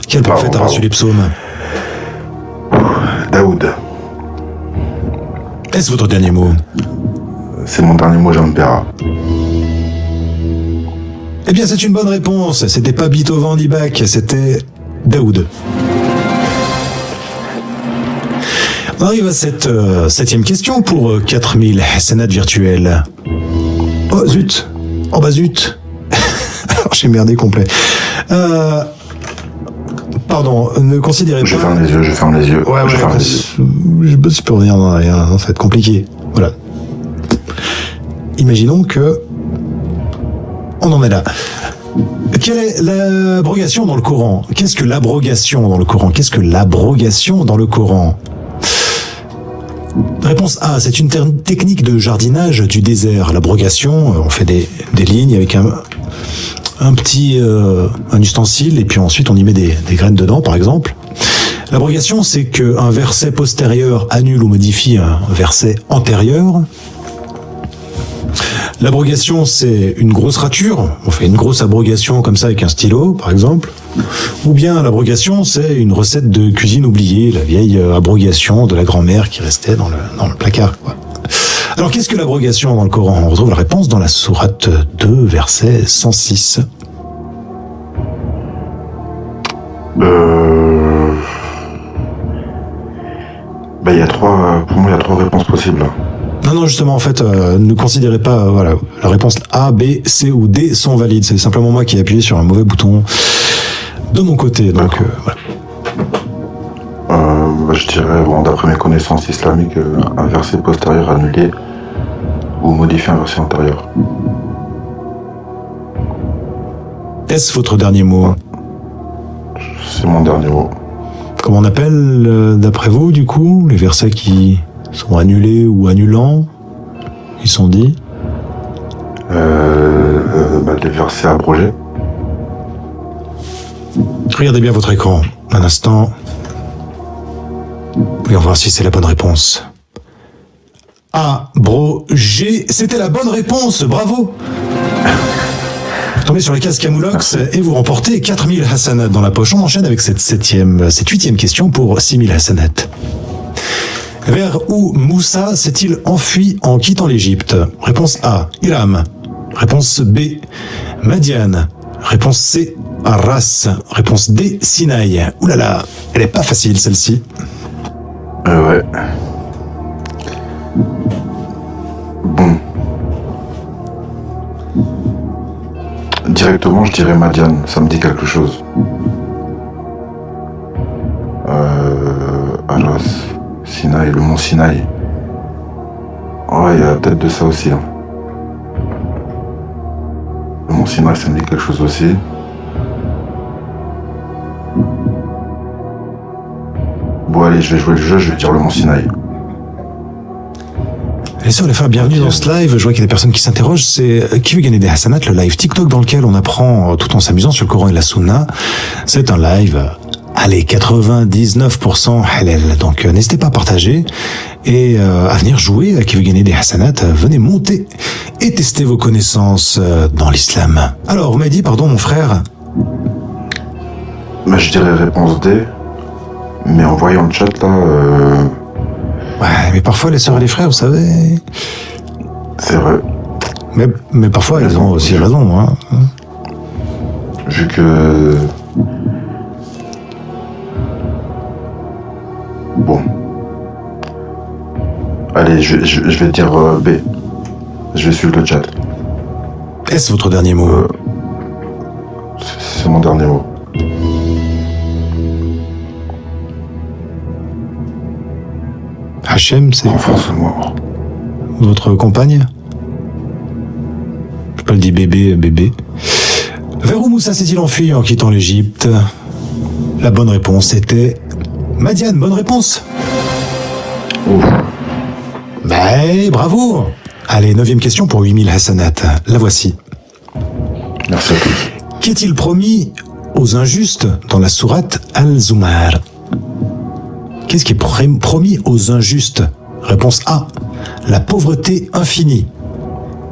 Quel prophète a reçu les psaumes? Daoud. Est-ce votre dernier mot? C'est mon dernier mot, Jean Perra. Eh bien, c'est une bonne réponse. C'était pas Beethoven ni Bach, c'était Daoud. On arrive à cette 7e question pour 4000 Hassanat virtuels. Oh zut! Oh bah zut! J'ai merdé complet. Pardon, ne considérez Je pas... ferme les yeux. Ouais, je peux revenir dans rien, ça va être compliqué. Voilà. Imaginons que... On en est là. Quelle est l'abrogation dans le Coran? Qu'est-ce que l'abrogation dans le Coran? Qu'est-ce que l'abrogation dans le Coran? Réponse A, c'est une technique de jardinage du désert. L'abrogation, on fait des lignes avec un petit un ustensile et puis ensuite on y met des graines dedans, par exemple. L'abrogation, c'est qu'un verset postérieur annule ou modifie un verset antérieur. L'abrogation, c'est une grosse rature. On fait une grosse abrogation comme ça avec un stylo, par exemple. Ou bien l'abrogation, c'est une recette de cuisine oubliée, la vieille abrogation de la grand-mère qui restait dans le placard, quoi. Alors, qu'est-ce que l'abrogation dans le Coran? On retrouve la réponse dans la sourate 2, verset 106. Il y a trois réponses possibles. Non, justement, en fait, ne considérez pas, voilà, la réponse A, B, C ou D sont valides. C'est simplement moi qui ai appuyé sur un mauvais bouton de mon côté. Donc, voilà. Je dirais, d'après mes connaissances islamiques, un verset postérieur annulé ou modifier un verset antérieur. Est-ce votre dernier mot? C'est mon dernier mot. Comment on appelle, d'après vous, du coup, les versets qui sont annulés ou annulants? Ils sont dits les versets abrogés. Regardez bien votre écran, un instant. Voyons voir si c'est la bonne réponse. Abrogé, c'était la bonne réponse, bravo! Vous tombez sur les cases Camoulox et vous remportez 4000 Hassanat dans la poche. On enchaîne avec cette huitième question pour 6000 Hassanat. Vers où Moussa s'est-il enfui en quittant l'Égypte? Réponse A, Iram. Réponse B, Madian. Réponse C, Arras. Réponse D, Sinaï. Ouh là là, elle est pas facile celle-ci. Ouais. Bon. Directement, je dirais Madian, ça me dit quelque chose. Arras, Sinaï, le mont Sinaï. Oh, il y a peut-être de ça aussi. Hein. Le mont Sinaï, ça me dit quelque chose aussi. Bon, allez, je vais jouer le jeu, je vais dire le mont Sinaï. Les sœurs, les frères, bienvenue dans ce live. Je vois qu'il y a des personnes qui s'interrogent. C'est Qui veut gagner des Hassanat, le live TikTok dans lequel on apprend tout en s'amusant sur le Coran et la Sunna. C'est un live, allez, 99% halal. Donc n'hésitez pas à partager et à venir jouer à Qui veut gagner des Hassanat. Venez monter et tester vos connaissances dans l'islam. Alors, vous m'avez dit, pardon, mon frère? Je dirais réponse D. Mais en voyant le chat, là... Ouais, mais parfois, les sœurs et les frères, vous savez... C'est vrai. Mais parfois, ils ont aussi raison, hein. Vu que... Bon. Allez, je vais dire B. Je vais suivre le chat. Est-ce votre dernier mot? C'est mon dernier mot. Hachem, c'est... Enfonce-moi. Votre compagne? Je peux le dire bébé. Vers où Moussa s'est-il enfui en quittant l'Égypte? La bonne réponse était... Madian, bonne réponse. Bravo. Allez, 9e question pour 8000 Hassanat. La voici. Merci à tous. Qu'est-il promis aux injustes dans la sourate Al-Zumar? Qu'est-ce qui est promis aux injustes? Réponse A, la pauvreté infinie.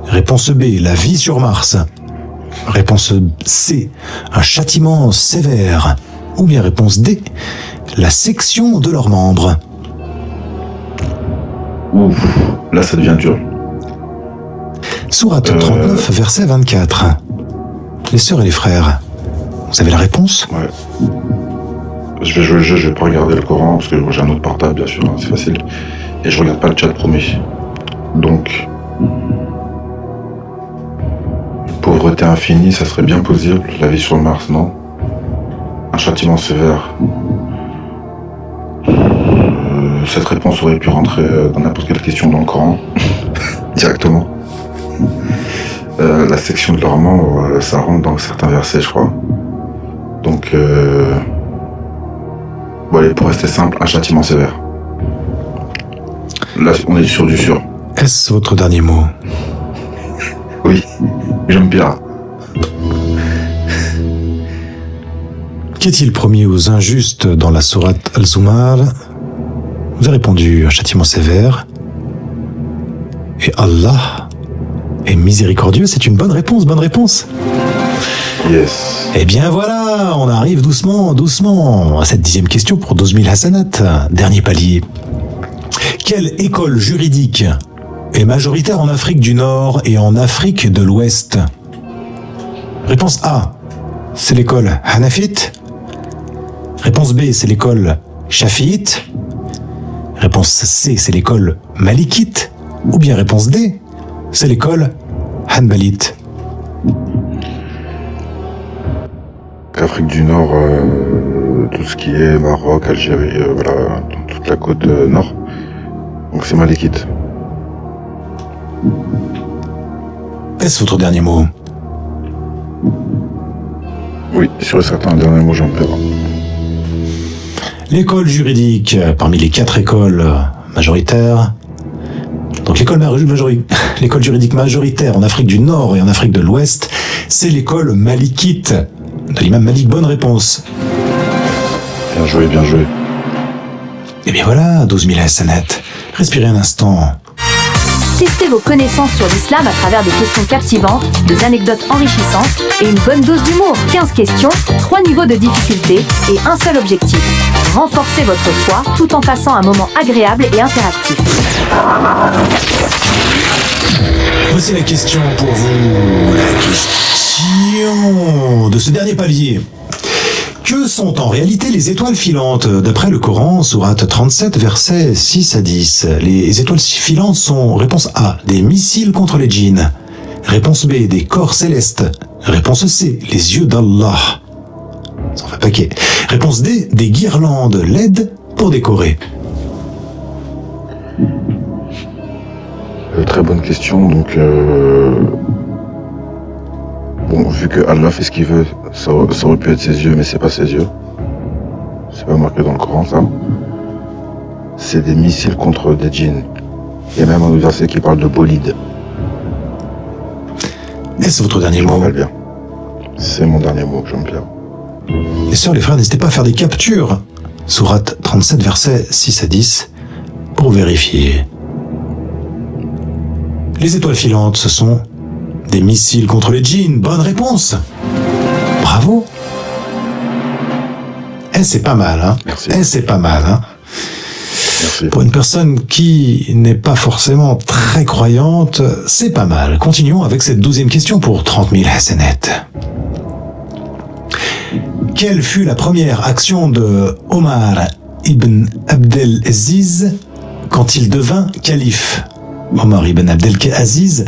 Réponse B, la vie sur Mars. Réponse C, un châtiment sévère. Ou bien réponse D, la section de leurs membres. Ouf, là ça devient dur. Sourate 39, verset 24. Les sœurs et les frères, vous avez la réponse? Ouais. Je vais jouer le jeu, je vais pas regarder le Coran, parce que j'ai un autre portable, bien sûr, hein, c'est facile. Et je regarde pas le chat, promis. Donc... Pauvreté infinie, ça serait bien possible. La vie sur Mars, non. Un châtiment sévère. Cette réponse aurait pu rentrer dans n'importe quelle question dans le Coran. Directement. La section de l'ornement, ça rentre dans certains versets, je crois. Donc, bon, allez, pour rester simple, un châtiment sévère. Là, on est sur du sûr. Est-ce votre dernier mot? Oui, j'aime bien. Qu'est-il promis aux injustes dans la sourate Al-Zumar? Vous avez répondu un châtiment sévère. Et Allah est miséricordieux, c'est une bonne réponse, bonne réponse. Yes. Eh bien voilà, on arrive doucement, doucement à cette 10e question pour 12 000 hasanat. Dernier palier. Quelle école juridique est majoritaire en Afrique du Nord et en Afrique de l'Ouest? Réponse A, c'est l'école Hanafite. Réponse B, c'est l'école Shafiite. Réponse C, c'est l'école Malikite. Ou bien réponse D, c'est l'école Hanbalite. Afrique du Nord, tout ce qui est Maroc, Algérie, voilà, toute la côte nord. Donc c'est Malikite. Est-ce votre dernier mot? Oui, sûr et certain, le dernier mot, j'en perds. L'école juridique, parmi les 4 écoles majoritaires, donc l'école juridique majoritaire en Afrique du Nord et en Afrique de l'Ouest, c'est l'école malikite de l'imam Malik. Bonne réponse. Bien joué, bien joué. Et bien voilà, 12 000 hasanat. Respirez un instant. Testez vos connaissances sur l'islam à travers des questions captivantes, des anecdotes enrichissantes et une bonne dose d'humour. 15 questions, 3 niveaux de difficulté et un seul objectif. Renforcez votre foi tout en passant un moment agréable et interactif. Voici la question pour vous. La question de ce dernier palier. Que sont en réalité les étoiles filantes? D'après le Coran, sourate 37, versets 6 à 10. Les étoiles filantes sont, réponse A, des missiles contre les djinns. Réponse B, des corps célestes. Réponse C, les yeux d'Allah. Ça en fait paquet. Réponse D, des guirlandes LED pour décorer. Très bonne question, donc bon, vu que Allah fait ce qu'il veut, ça aurait pu être ses yeux, mais c'est pas ses yeux. C'est pas marqué dans le Coran, ça. C'est des missiles contre des djinns. Il y a même un verset qui parle de bolide. Est-ce votre dernier mot? Bien. C'est mon dernier mot, j'aime bien. Les sœurs, les frères, n'hésitez pas à faire des captures. Sourate 37, versets 6 à 10, pour vérifier. Les étoiles filantes, ce sont des missiles contre les djinns. Bonne réponse. Bravo. Eh, c'est pas mal, hein. Merci. Eh, c'est pas mal, hein. Merci. Pour une personne qui n'est pas forcément très croyante, c'est pas mal. Continuons avec cette 12e question pour 30 000 hasanat. Quelle fut la première action de Omar ibn Abdelaziz quand il devint calife? Omar ibn Abdelaziz,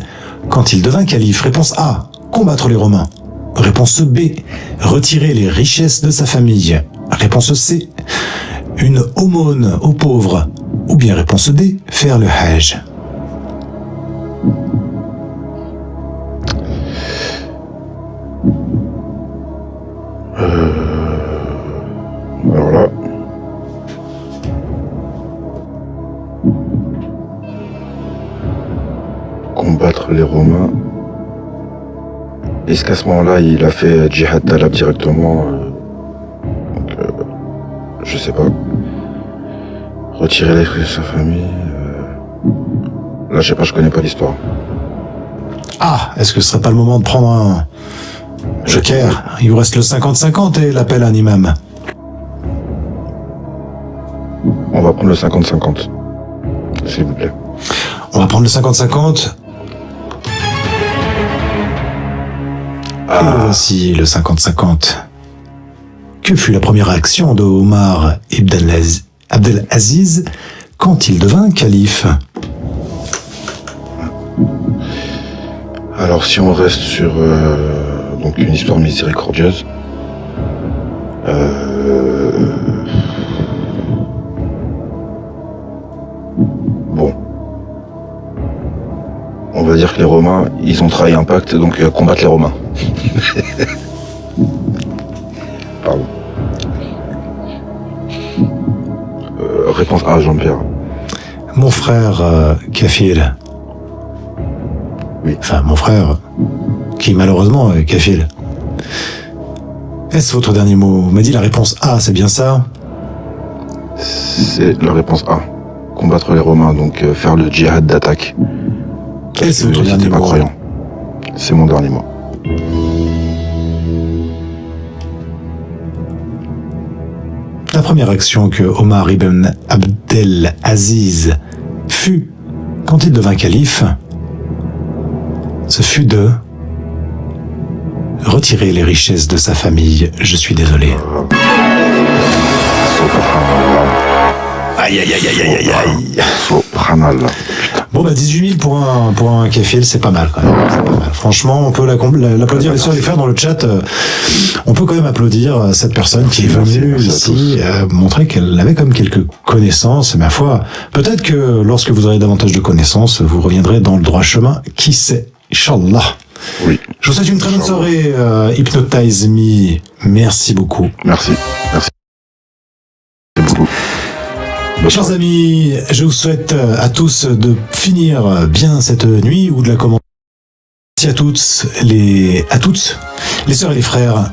quand il devint calife. Réponse A, combattre les Romains. Réponse B, retirer les richesses de sa famille. Réponse C, une aumône aux pauvres. Ou bien réponse D, faire le Hajj. Alors là, combattre les Romains. Est-ce qu'à ce moment-là, il a fait Jihad Talab directement donc, je sais pas. Retirer les richesses de sa famille. Là, je sais pas, je connais pas l'histoire. Ah, est-ce que ce serait pas le moment de prendre un joker? Il vous reste le 50-50 et l'appel à un imam. On va prendre le 50-50. S'il vous plaît. On va prendre le 50-50. Et le voici, le 50-50. Que fut la première action de Omar ibn Abdelaziz quand il devint calife? Alors si on reste sur donc une histoire miséricordieuse, bon, on va dire que les Romains, ils ont trahi un pacte, donc combattre les Romains. Pardon. Réponse A, Jean-Pierre. Mon frère Kafil. Oui. Enfin, mon frère, qui malheureusement est Kafil. Est-ce votre dernier mot? On m'a dit la réponse A, c'est bien ça? C'est la réponse A. Combattre les Romains, donc faire le djihad d'attaque. Est-ce votre dernier mot? Croyant. C'est mon dernier mot. La première action que Omar ibn Abdel Aziz fut quand il devint calife, ce fut de retirer les richesses de sa famille. Je suis désolé. Aïe aïe aïe aïe aïe aïe aïe. Sopranal. Bon bah 18 000 pour un kafil, c'est pas mal quand même. C'est pas mal. Franchement, on peut l'applaudir, les sœurs et les frères dans le chat. On peut quand même applaudir cette personne qui est venue ici montrer qu'elle avait quand même quelques connaissances. Et ma foi, peut-être que lorsque vous aurez davantage de connaissances, vous reviendrez dans le droit chemin. Qui sait? Inch'Allah. Oui. Je vous souhaite une très bonne soirée. Hypnotize Me. Merci beaucoup. Merci. Merci beaucoup. Chers amis, je vous souhaite à tous de finir bien cette nuit ou de la commencer. Merci à toutes les sœurs et les frères.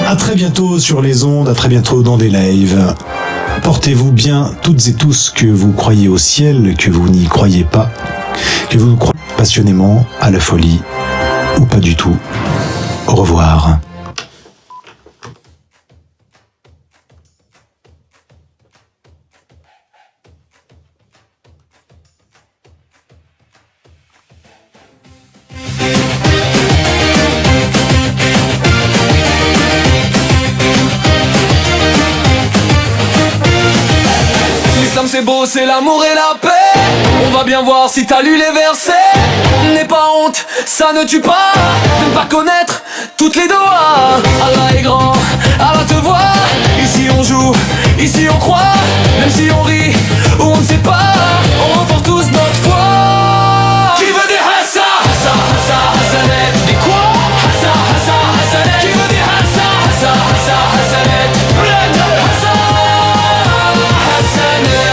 À très bientôt sur les ondes, à très bientôt dans des lives. Portez-vous bien toutes et tous, que vous croyez au ciel, que vous n'y croyez pas, que vous croyez passionnément à la folie ou pas du tout. Au revoir. L'islam c'est beau, c'est l'amour et la paix. On va bien voir si t'as lu les versets. N'aie pas honte, ça ne tue pas de ne pas connaître toutes les doigts. Allah est grand, Allah te voit. Ici on joue, ici on croit. Même si on rit ou on ne sait pas, on renforce tous notre foi. Qui veut des hassa, hassa, hassa, hassanet? Des quoi? Hassa, hassa, hassanet. Qui veut des hassa, hassa, hassa, hassanet? Plein de hassa, hassanet.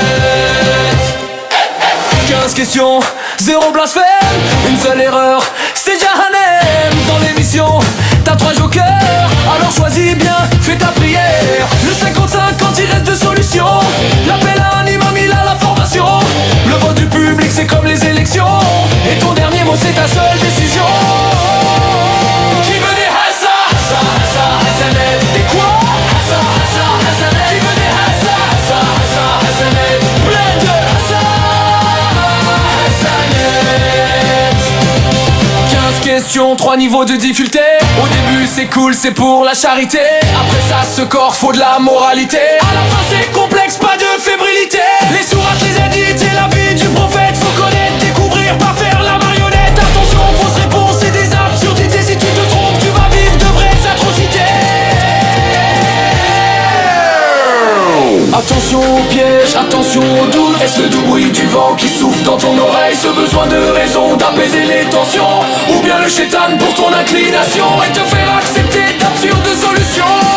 15 questions, 0 blasphème. Une seule erreur, c'est Jahannem. Dans l'émission, t'as 3 jokers. Alors choisis bien, fais ta prière. Le 55 quand il reste 2 solutions. L'appel à un imam, il a la formation. Le vote du public c'est comme les élections. Et ton dernier mot c'est ta seule décision. Qui veut des hassa, hassa, hassa, hassanet? Des quoi? Hassa, hassa, hassanet. Qui veut des hassa, hassa, hassa, hassanet? Plein de hassa, hassanet. 15 questions, 3 niveaux de difficulté. Au début c'est cool, c'est pour la charité. Après ça ce corps, faut de la moralité. À la fin c'est complexe, pas de fébrilité. Les sourates, les hadiths et la vie du prophète. Faut connaître, découvrir, pas faire la marionnette. Attention, fausse réponse et des absurdités. Si tu te trompes, tu vas vivre de vraies atrocités. Attention au piège, attention au doute. Est-ce le doux bruit du vent qui souffle dans ton oreille? Ce besoin de raison d'apaiser les tensions, ou bien le chétan pour ton inclination et te faire accepter d'absurdes solutions.